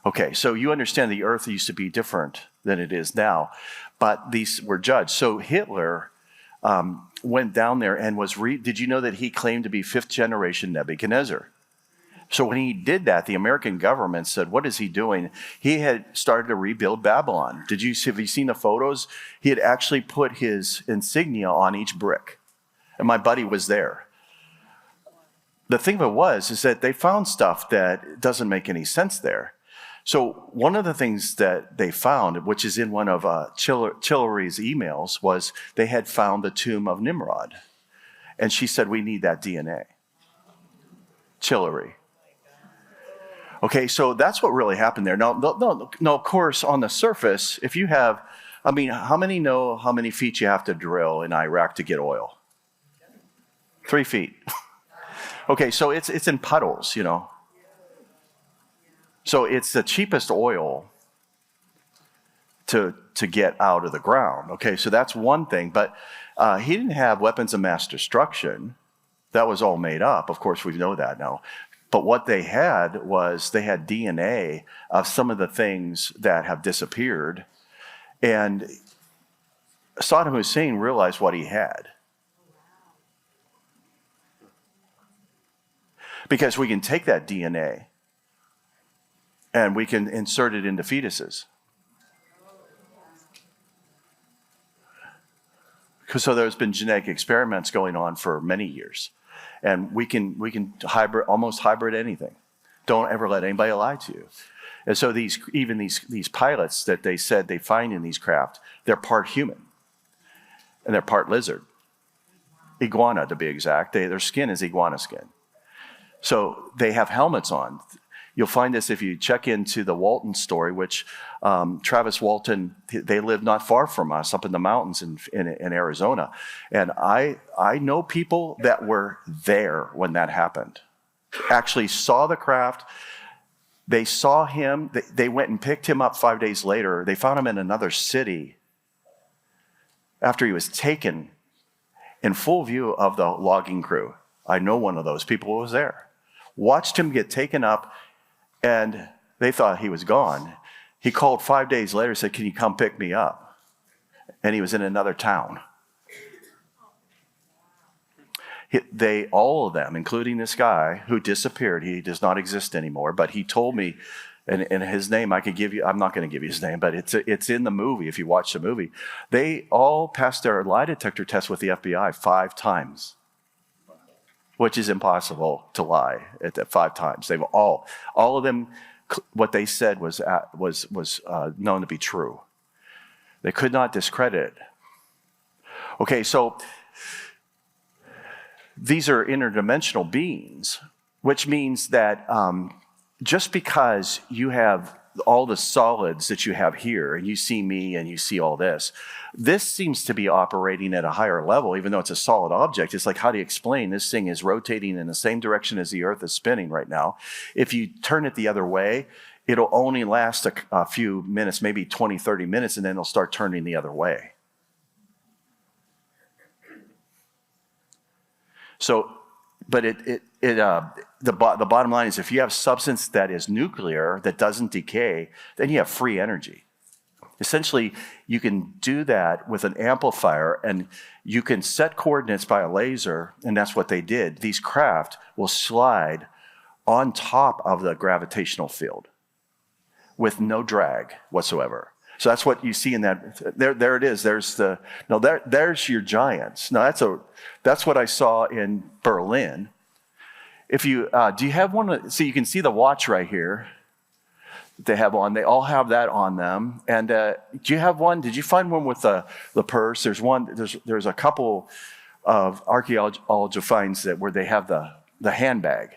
Okay, so you understand the earth used to be different than it is now, but these were judged. So Hitler went down there and did you know that he claimed to be 5th generation Nebuchadnezzar? So when he did that, the American government said, what is he doing? He had started to rebuild Babylon. Have you seen the photos? He had actually put his insignia on each brick. And my buddy was there. The thing of it is that they found stuff that doesn't make any sense there. So one of the things that they found, which is in one of Chillary's emails, was they had found the tomb of Nimrod. And she said, we need that DNA. Chillary. Okay, so that's what really happened there. Now, of course, on the surface, if you have I mean, how many know how many feet you have to drill in Iraq to get oil? 3 feet. Okay, so it's in puddles, you know. So it's the cheapest oil to get out of the ground. Okay, so that's one thing. But he didn't have weapons of mass destruction. That was all made up. Of course, we know that now. But what they had was they had DNA of some of the things that have disappeared. And Saddam Hussein realized what he had. Because we can take that DNA and we can insert it into fetuses. So there's been genetic experiments going on for many years. And we can almost hybrid anything. Don't ever let anybody lie to you. And so these pilots that they said they find in these craft, they're part human. And they're part lizard. Iguana, to be exact. Their skin is iguana skin. So they have helmets on. You'll find this if you check into the Walton story, which Travis Walton, they live not far from us up in the mountains in Arizona. And I know people that were there when that happened. Actually saw the craft. They saw him. They went and picked him up 5 days later. They found him in another city after he was taken in full view of the logging crew. I know one of those people who was there. Watched him get taken up, and they thought he was gone. He called 5 days later and said, "Can you come pick me up?" And he was in another town. All of them, including this guy who disappeared, he does not exist anymore, but he told me, and his name I could give you, I'm not going to give you his name, but it's in the movie if you watch the movie. They all passed their lie detector test with the FBI 5 times. Which is impossible to lie at that 5 times. They've all of them, what they said was known to be true. They could not discredit it. Okay, so these are interdimensional beings, which means that just because you have all the solids that you have here, and you see me and you see all this seems to be operating at a higher level, even though it's a solid object. It's like, how do you explain this thing is rotating in the same direction as the Earth is spinning right now? If you turn it the other way, it'll only last a few minutes, maybe 20, 30 minutes, and then it'll start turning the other way. So, but the bottom line is, if you have substance that is nuclear, that doesn't decay, then you have free energy. Essentially, you can do that with an amplifier, and you can set coordinates by a laser, and that's what they did. These craft will slide on top of the gravitational field with no drag whatsoever. So that's what you see in that. There it is. There's your giants. Now that's what I saw in Berlin. If you do you have one? So you can see the watch right here. They have on. They all have that on them. And do you have one? Did you find one with the purse? There's one. There's a couple of archaeology finds where they have the handbag.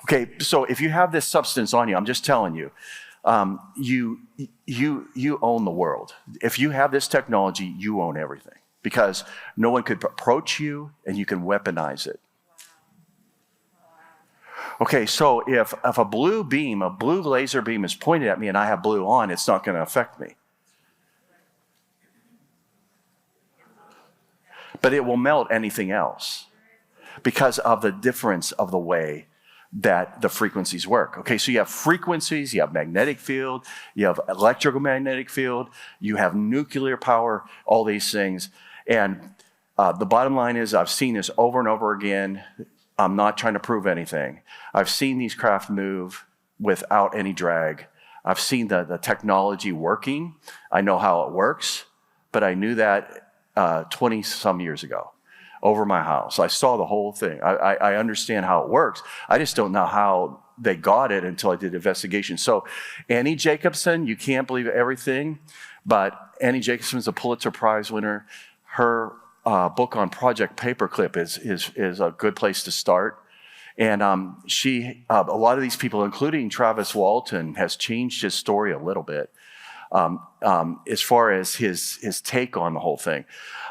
Okay, so if you have this substance on you, I'm just telling you, you own the world. If you have this technology, you own everything, because no one could approach you, and you can weaponize it. Okay, so if a blue laser beam is pointed at me and I have blue on, it's not going to affect me. But it will melt anything else because of the difference of the way that the frequencies work. Okay, so you have frequencies, you have magnetic field, you have electromagnetic field, you have nuclear power, all these things. And the bottom line is, I've seen this over and over again. I'm not trying to prove anything. I've seen these craft move without any drag. I've seen the technology working. I know how it works, but I knew that 20 some years ago over my house. I saw the whole thing. I understand how it works. I just don't know how they got it until I did investigation. So Annie Jacobson, you can't believe everything, but Annie Jacobson's a Pulitzer Prize winner. Her book on Project Paperclip is a good place to start. And a lot of these people, including Travis Walton, has changed his story a little bit. as far as his take on the whole thing.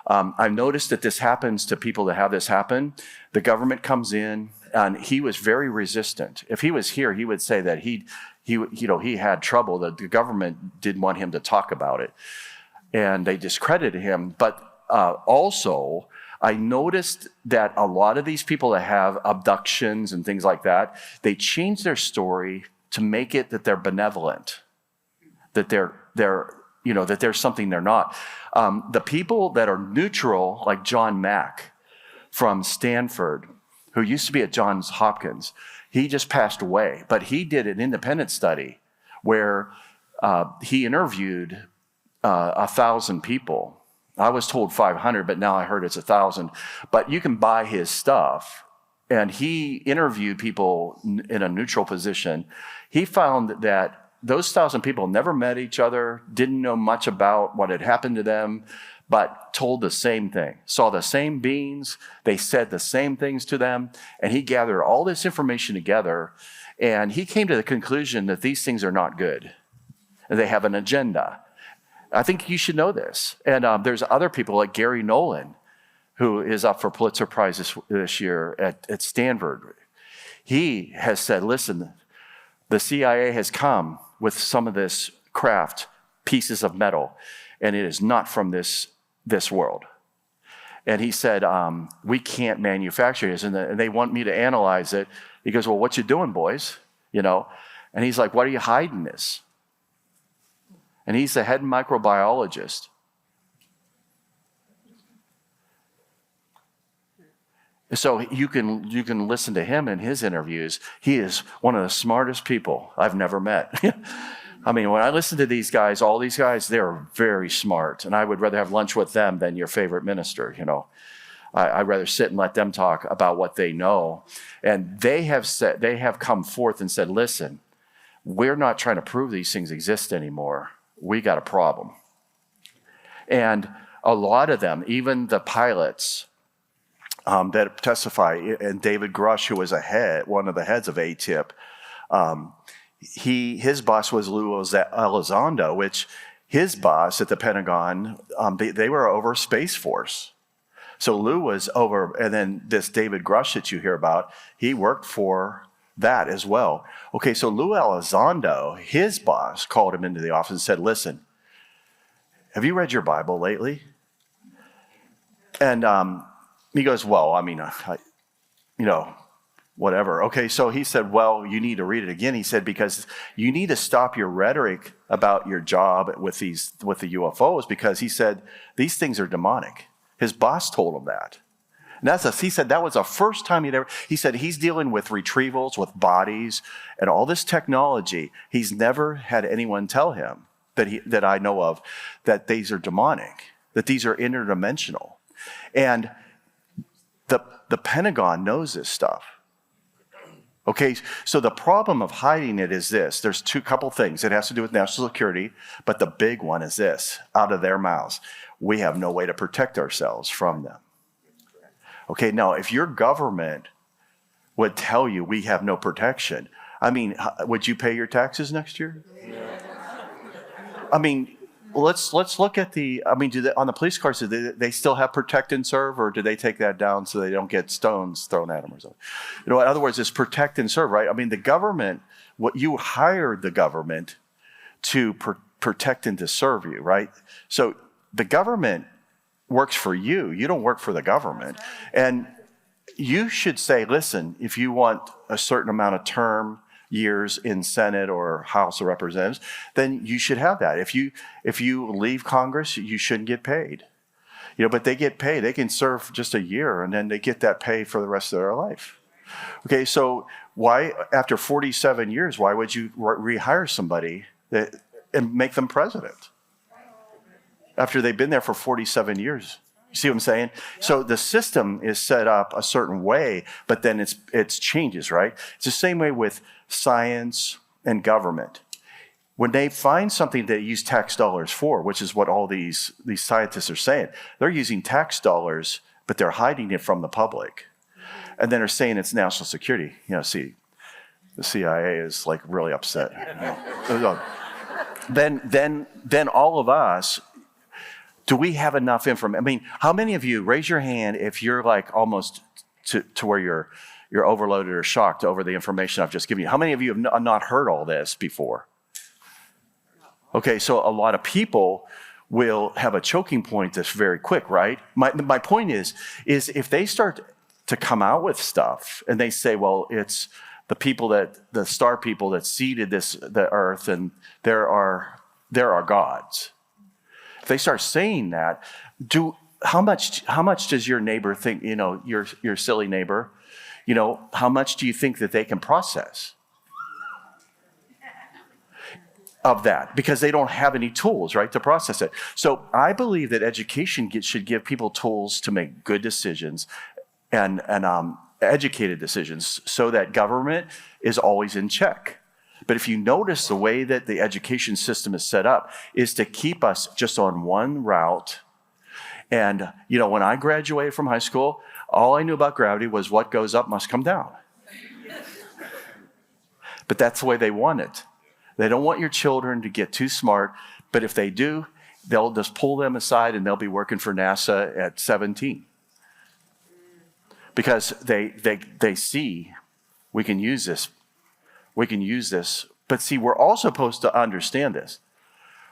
I've noticed that this happens to people that have this happen. The government comes in, and he was very resistant. If he was here, he would say that he had trouble, that the government didn't want him to talk about it, and they discredited him. But also, I noticed that a lot of these people that have abductions and things like that, they change their story to make it that they're benevolent, that that there's something they're not. The people that are neutral, like John Mack from Stanford, who used to be at Johns Hopkins, he just passed away, but he did an independent study where he interviewed 1,000 people. I was told 500, but now I heard it's 1,000. But you can buy his stuff. And he interviewed people in a neutral position. He found that those 1,000 people never met each other, didn't know much about what had happened to them, but told the same thing, saw the same beings, they said the same things to them, and he gathered all this information together, and he came to the conclusion that these things are not good. They have an agenda. I think you should know this. And there's other people like Gary Nolan, who is up for Pulitzer Prize this year at Stanford. He has said, listen, the CIA has come with some of this craft, pieces of metal, and it is not from this world. And he said, we can't manufacture this, and they want me to analyze it. He goes, well, what you doing, boys? And he's like, why are you hiding this? And he's the head microbiologist. So you can listen to him in his interviews. He is one of the smartest people I've never met. I mean, when I listen to these guys, all these guys, they're very smart. And I would rather have lunch with them than your favorite minister, I'd rather sit and let them talk about what they know. And they have come forth and said, listen, we're not trying to prove these things exist anymore. We got a problem. And a lot of them, even the pilots that testify, and David Grush, who was one of the heads of ATIP, his boss was Lou Elizondo, which his boss at the Pentagon, they were over Space Force. So Lou was over, and then this David Grush that you hear about, he worked for that as well. Okay, so Lou Elizondo, his boss, called him into the office and said, listen, have you read your Bible lately? And he goes, well, I mean, whatever. Okay, so he said, well, you need to read it again. He said, because you need to stop your rhetoric about your job with the UFOs, because he said, these things are demonic. His boss told him that. And he said that was the first time he said he's dealing with retrievals, with bodies, and all this technology. He's never had anyone tell him that I know of that these are demonic, that these are interdimensional. And the Pentagon knows this stuff. Okay, so the problem of hiding it is this. There's couple things. It has to do with national security, but the big one is this, out of their mouths. We have no way to protect ourselves from them. Okay, now if your government would tell you we have no protection, I mean, would you pay your taxes next year? I mean, let's look at on the police cars, do they still have protect and serve, or do they take that down so they don't get stones thrown at them or something? In other words, it's protect and serve, right? I mean, the government, you hired the government to protect and to serve you, right? So the government works for you. You don't work for the government. And you should say, listen, if you want a certain amount of term years in Senate or House of Representatives, then you should have that. If you leave Congress, you shouldn't get paid. But they get paid. They can serve just a year, and then they get that pay for the rest of their life. Okay, so why, after 47 years, why would you rehire somebody and make them president after they've been there for 47 years? You see what I'm saying? So the system is set up a certain way, but then it's changes, right? It's the same way with science and government. When they find something they use tax dollars for, which is what all these scientists are saying, they're using tax dollars, but they're hiding it from the public. And then they're saying it's national security. See, the CIA is like really upset. then all of us, do we have enough information? I mean, how many of you, raise your hand if you're like almost to where you're overloaded or shocked over the information I've just given you? How many of you have not heard all this before? Okay, so a lot of people will have a choking point that's very quick, right? My point is if they start to come out with stuff and they say, well, it's the star people that seeded the earth, and there are gods. If they start saying that, how much does your neighbor think, your silly neighbor, how much do you think that they can process of that? Because they don't have any tools, right, to process it. So I believe that education should give people tools to make good decisions and educated decisions, so that government is always in check. But if you notice, the way that the education system is set up is to keep us just on one route. And, when I graduated from high school, all I knew about gravity was what goes up must come down. But that's the way they want it. They don't want your children to get too smart, but if they do, they'll just pull them aside and they'll be working for NASA at 17. Because they see we can use this. We can use this. But see, we're all supposed to understand this.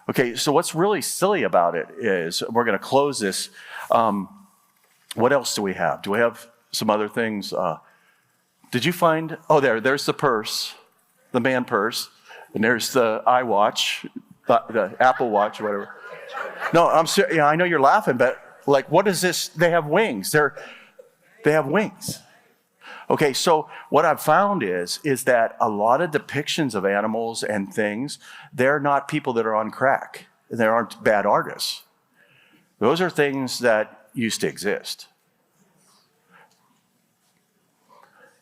Okay, so what's really silly about it is, we're going to close this. What else do we have? Do we have some other things? Did you find? Oh, there's the purse, the man purse. And there's the iWatch, the Apple Watch, or whatever. No, I'm serious. I know you're laughing, but like, what is this? They have wings. They have wings. Okay, so what I've found is that a lot of depictions of animals and things, they're not people that are on crack. They aren't bad artists. Those are things that used to exist.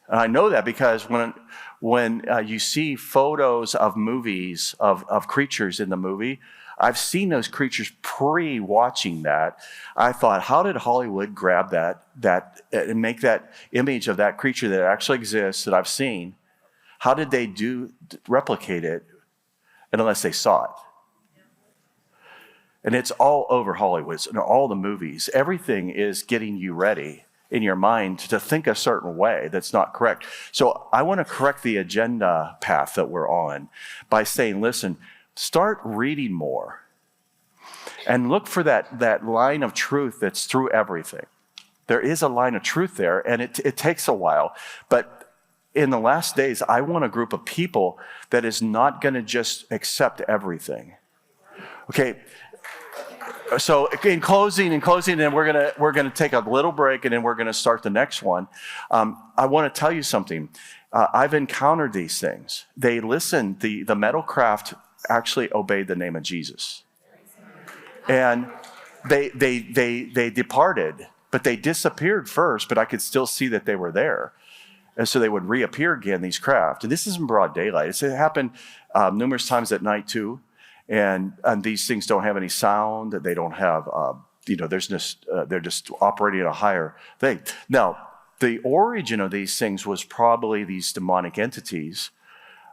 And I know that because when you see photos of movies of creatures in the movie, I've seen those creatures pre-watching that. I thought, how did Hollywood grab that and make that image of that creature that actually exists that I've seen? How did they replicate it, and unless they saw it? And it's all over Hollywood, and all the movies. Everything is getting you ready in your mind to think a certain way that's not correct. So I want to correct the agenda path that we're on by saying, listen, start reading more and look for that line of truth that's through everything. There is a line of truth there, and it takes a while. But in the last days, I want a group of people that is not going to just accept everything. Okay. So in closing, and we're gonna take a little break, and then we're gonna start the next one. I want to tell you something. I've encountered these things. They listened. The metal craft actually obeyed the name of Jesus, and they departed, but they disappeared first. But I could still see that they were there, and so they would reappear again. These craft, and this is in broad daylight. It happened numerous times at night too. And these things don't have any sound. They don't have, there's just, they're just operating at a higher thing. Now, the origin of these things was probably these demonic entities,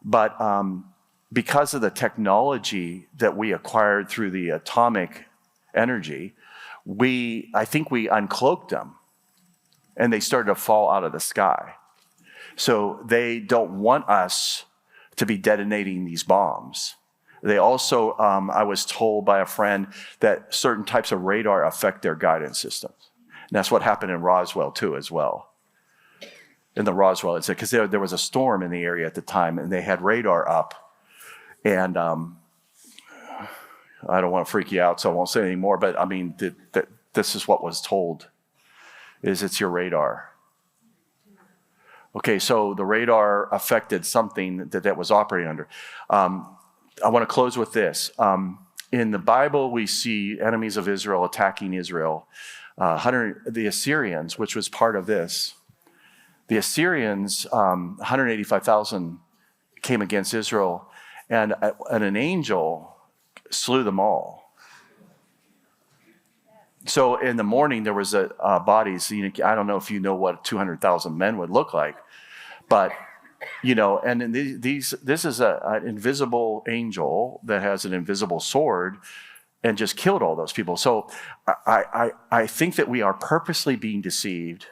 but because of the technology that we acquired through the atomic energy, I think we uncloaked them, and they started to fall out of the sky. So they don't want us to be detonating these bombs. They also, I was told by a friend that certain types of radar affect their guidance systems. And that's what happened in Roswell too, as well. In the Roswell, it's because there was a storm in the area at the time, and they had radar up. And I don't want to freak you out, so I won't say any more. But I mean, this is what was told: is it's your radar. Okay, so the radar affected something that was operating under. I want to close with this. In the Bible, we see enemies of Israel attacking Israel. The Assyrians, which was part of this, the Assyrians, 185,000 came against Israel, and an angel slew them all. So in the morning, there was bodies. I don't know if you know what 200,000 men would look like, but And in this is an invisible angel that has an invisible sword and just killed all those people. So I think that we are purposely being deceived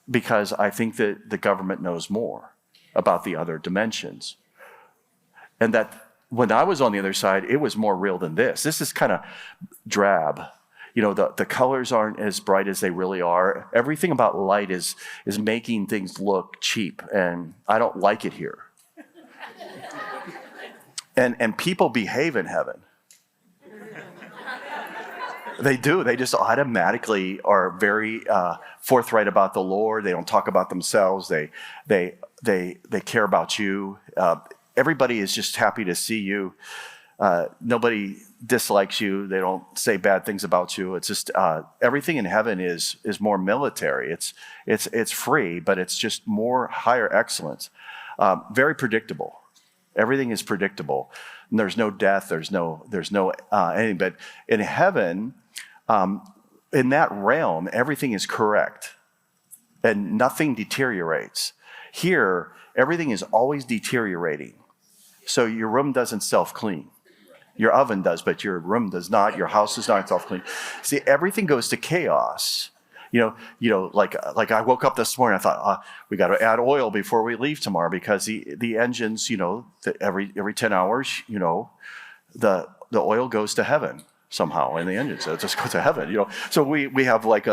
because I think that the government knows more about the other dimensions. And that when I was on the other side, it was more real than this. This is kind of drab. The colors aren't as bright as they really are. Everything about light is making things look cheap, and I don't like it here. And people behave in heaven. They do. They just automatically are very forthright about the Lord. They don't talk about themselves. They care about you. Everybody is just happy to see you. Nobody dislikes you. They don't say bad things about you. It's just everything in heaven is more military. It's free, but it's just more higher excellence. Very predictable. Everything is predictable. And there's no death. There's no anything. But in heaven, in that realm, everything is correct, and nothing deteriorates. Here, everything is always deteriorating. So your room doesn't self-clean. Your oven does, but your room does not. Your house does not self-clean. See, everything goes to chaos. Like I woke up this morning, I thought, we got to add oil before we leave tomorrow because the engines, every 10 hours, the oil goes to heaven somehow in the engine. So it just goes to heaven, So we have like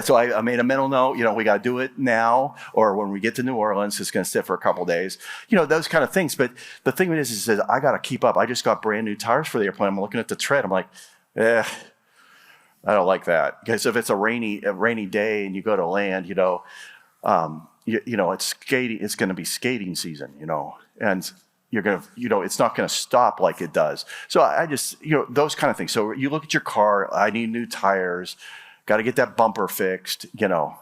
so I made a mental note, we got to do it now, or when we get to New Orleans, it's going to sit for a couple of days, those kind of things. But the thing is I got to keep up. I just got brand new tires for the airplane. I'm looking at the tread. I'm like, I don't like that. Because if it's a rainy day and you go to land, it's skating. It's going to be skating season, and you're going to, it's not going to stop like it does. So I just, those kind of things. So you look at your car. I need new tires. Got to get that bumper fixed, it's going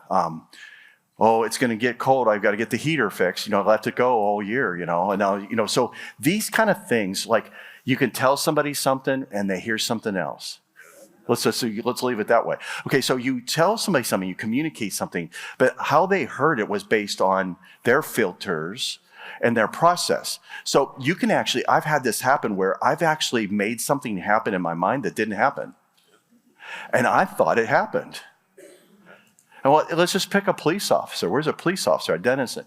to get cold. I've got to get the heater fixed. I'll have to go all year, and now, so these kind of things, like you can tell somebody something and they hear something else. Let's leave it that way. Okay. So you tell somebody something, you communicate something, but how they heard it was based on their filters and their process. So you can actually, I've had this happen where I've actually made something happen in my mind that didn't happen. And I thought it happened. And let's just pick a police officer. Where's a police officer at Denison?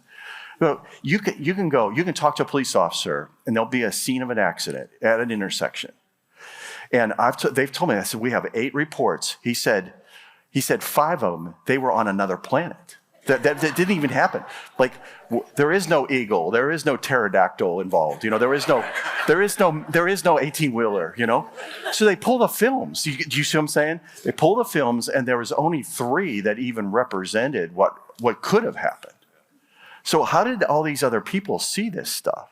You can talk to a police officer, and there'll be a scene of an accident at an intersection. And they've told me, I said, we have 8 reports. He said 5 of them, they were on another planet. That didn't even happen. Like, there is no eagle, there is no pterodactyl involved. There is no 18-wheeler. So they pull the films. Do you see what I'm saying? They pull the films, and there was only 3 that even represented what could have happened. So how did all these other people see this stuff?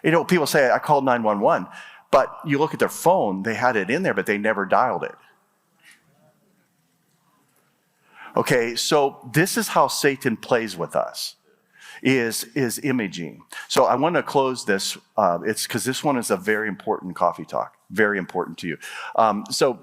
People say I called 911, but you look at their phone, they had it in there, but they never dialed it. Okay, so this is how Satan plays with us, is imaging. So I want to close this. It's because this one is a very important coffee talk, very important to you. So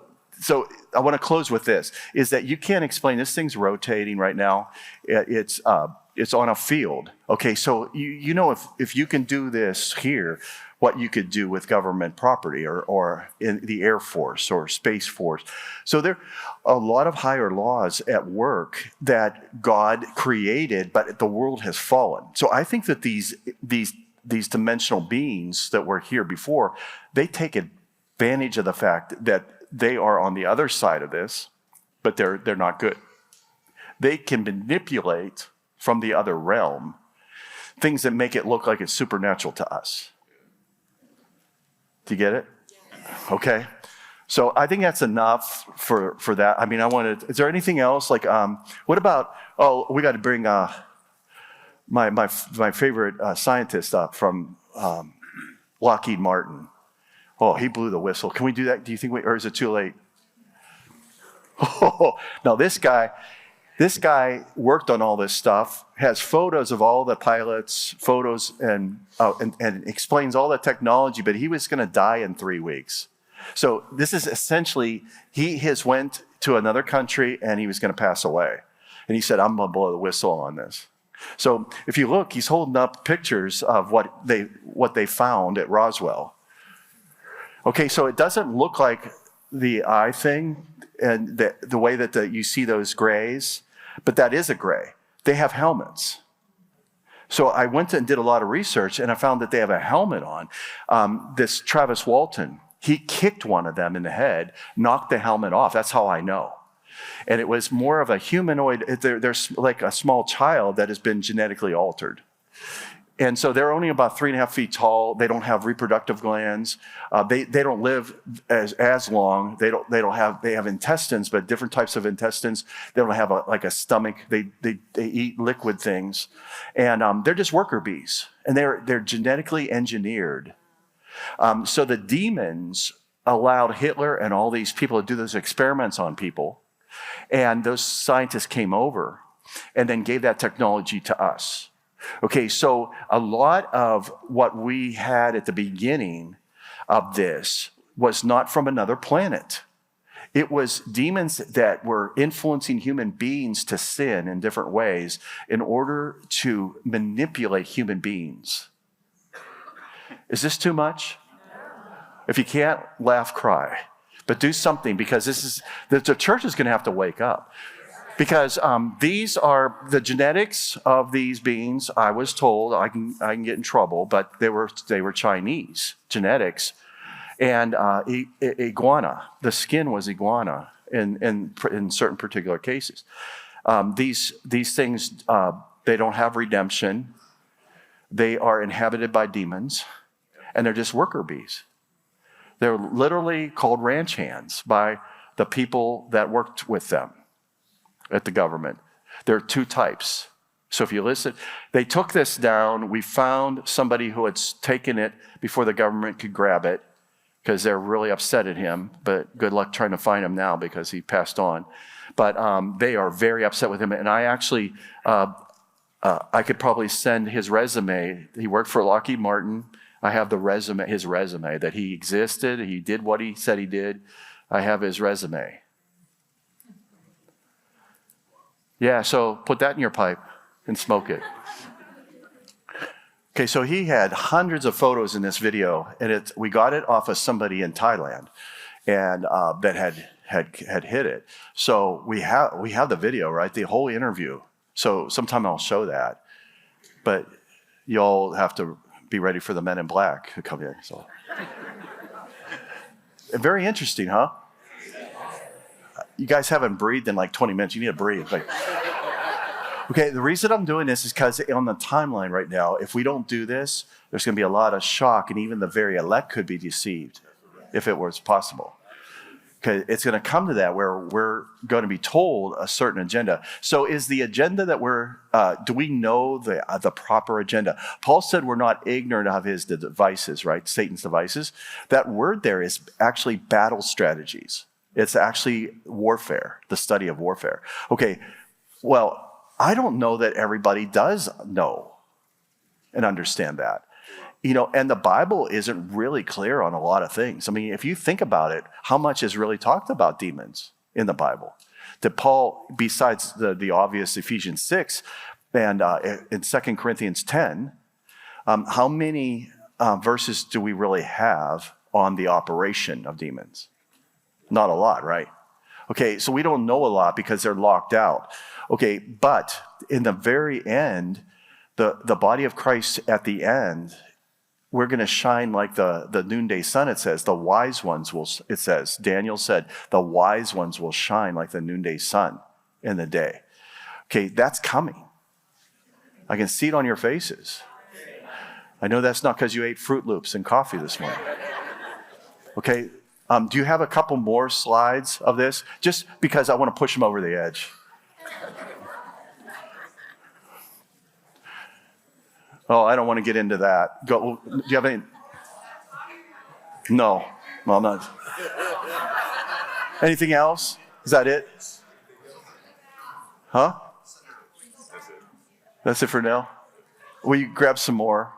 I want to close with this, is that you can't explain, this thing's rotating right now. It's on a field. Okay, so if you can do this here, what you could do with government property or in the Air Force or Space Force. So there are a lot of higher laws at work that God created, but the world has fallen. So I think that these dimensional beings that were here before, they take advantage of the fact that they are on the other side of this, but they're not good. They can manipulate from the other realm things that make it look like it's supernatural to us. Do you get it? Okay. So I think that's enough for that. I mean, is there anything else? Like, what about, we got to bring my favorite scientist up from Lockheed Martin. Oh, he blew the whistle. Can we do that? Do you think or is it too late? Oh, no, this guy worked on all this stuff, has photos of all the pilots, photos, and explains all the technology, but he was going to die in 3 weeks. So this is essentially, he went to another country and he was going to pass away. And he said, I'm going to blow the whistle on this. So if you look, he's holding up pictures of what they found at Roswell. Okay, so it doesn't look like the eye thing and the way that you see those grays, but that is a gray. They have helmets. So I went and did a lot of research, and I found that they have a helmet on. This Travis Walton, he kicked one of them in the head, knocked the helmet off. That's how I know. And it was more of a humanoid. They're like a small child that has been genetically altered. And so they're only about 3.5 feet tall. They don't have reproductive glands. They don't live as long. They have intestines, but different types of intestines. They don't have a stomach. They eat liquid things, and they're just worker bees. And they're genetically engineered. So the demons allowed Hitler and all these people to do those experiments on people, and those scientists came over and then gave that technology to us. Okay, so a lot of what we had at the beginning of this was not from another planet. It was demons that were influencing human beings to sin in different ways in order to manipulate human beings. Is this too much? If you can't laugh, cry. But do something, because the church is going to have to wake up. Because these are the genetics of these beings. I was told I can get in trouble, but they were Chinese genetics, and iguana. The skin was iguana in certain particular cases. These things they don't have redemption. They are inhabited by demons, and they're just worker bees. They're literally called ranch hands by the people that worked with them at the government. There are two types. So if you listen, they took this down. We found somebody who had taken it before the government could grab it because they're really upset at him. But good luck trying to find him now because he passed on. But they are very upset with him. And I actually, I could probably send his resume. He worked for Lockheed Martin. I have his resume that he existed. He did what he said he did. I have his resume. Yeah, so put that in your pipe and smoke it. Okay, so he had hundreds of photos in this video, and we got it off of somebody in Thailand, and that had hit it. So we have the video, right? The whole interview. So sometime I'll show that, but y'all have to be ready for the men in black to come here. So very interesting, huh? You guys haven't breathed in like 20 minutes. You need to breathe. Okay, the reason I'm doing this is because on the timeline right now, if we don't do this, there's going to be a lot of shock, and even the very elect could be deceived if it was possible. Okay, it's going to come to that where we're going to be told a certain agenda. So is the agenda that do we know the proper agenda? Paul said we're not ignorant of his devices, right? Satan's devices. That word there is actually battle strategies. It's actually warfare, the study of warfare. Okay, well, I don't know that everybody does know and understand that. And the Bible isn't really clear on a lot of things. I mean, if you think about it, how much is really talked about demons in the Bible? That Paul, besides the obvious Ephesians 6 and in 2 Corinthians 10, how many verses do we really have on the operation of demons? Not a lot, right? Okay, so we don't know a lot because they're locked out. Okay, but in the very end, the body of Christ at the end, we're going to shine like the noonday sun, it says. The wise ones will, it says, Daniel said, the wise ones will shine like the noonday sun in the day. Okay, that's coming. I can see it on your faces. I know that's not because you ate Fruit Loops and coffee this morning. Okay, do you have a couple more slides of this? Just because I want to push them over the edge. Oh, I don't want to get into that. Do you have any? No. Well, I'm not. Anything else? Is that it? Huh? That's it for now? Will you grab some more?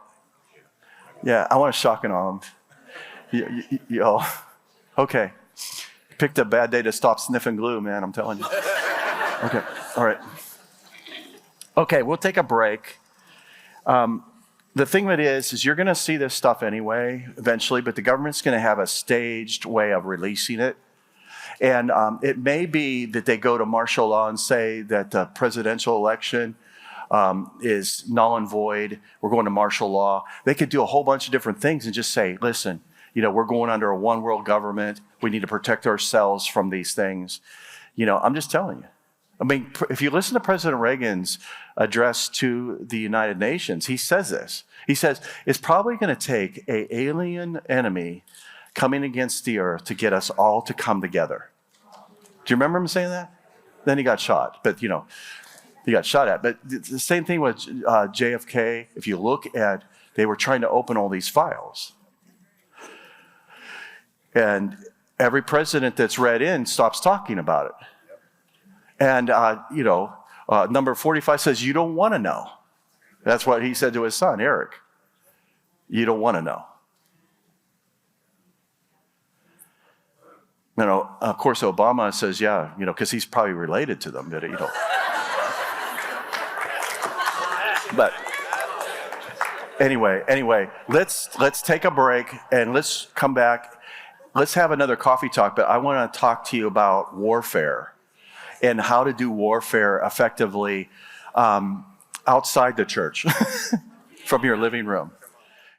Yeah, I want to shock and awe them. Yo. Okay. Picked a bad day to stop sniffing glue, man, I'm telling you. Okay, all right. Okay, we'll take a break. The thing of it is you're going to see this stuff anyway, eventually, but the government's going to have a staged way of releasing it. And it may be that they go to martial law and say that the presidential election is null and void. We're going to martial law. They could do a whole bunch of different things and just say, listen, we're going under a one world government. We need to protect ourselves from these things. I'm just telling you. I mean, if you listen to President Reagan's address to the United Nations, he says this. He says, it's probably going to take an alien enemy coming against the earth to get us all to come together. Do you remember him saying that? Then he got shot, but he got shot at. But the same thing with JFK. If you look at, they were trying to open all these files. And every president that's read in stops talking about it. And, number 45 says, you don't want to know. That's what he said to his son, Eric. You don't want to know. Of course, Obama says, yeah, because he's probably related to them. But anyway, let's take a break and let's come back. Let's have another coffee talk, but I want to talk to you about warfare and how to do warfare effectively outside the church from your living room.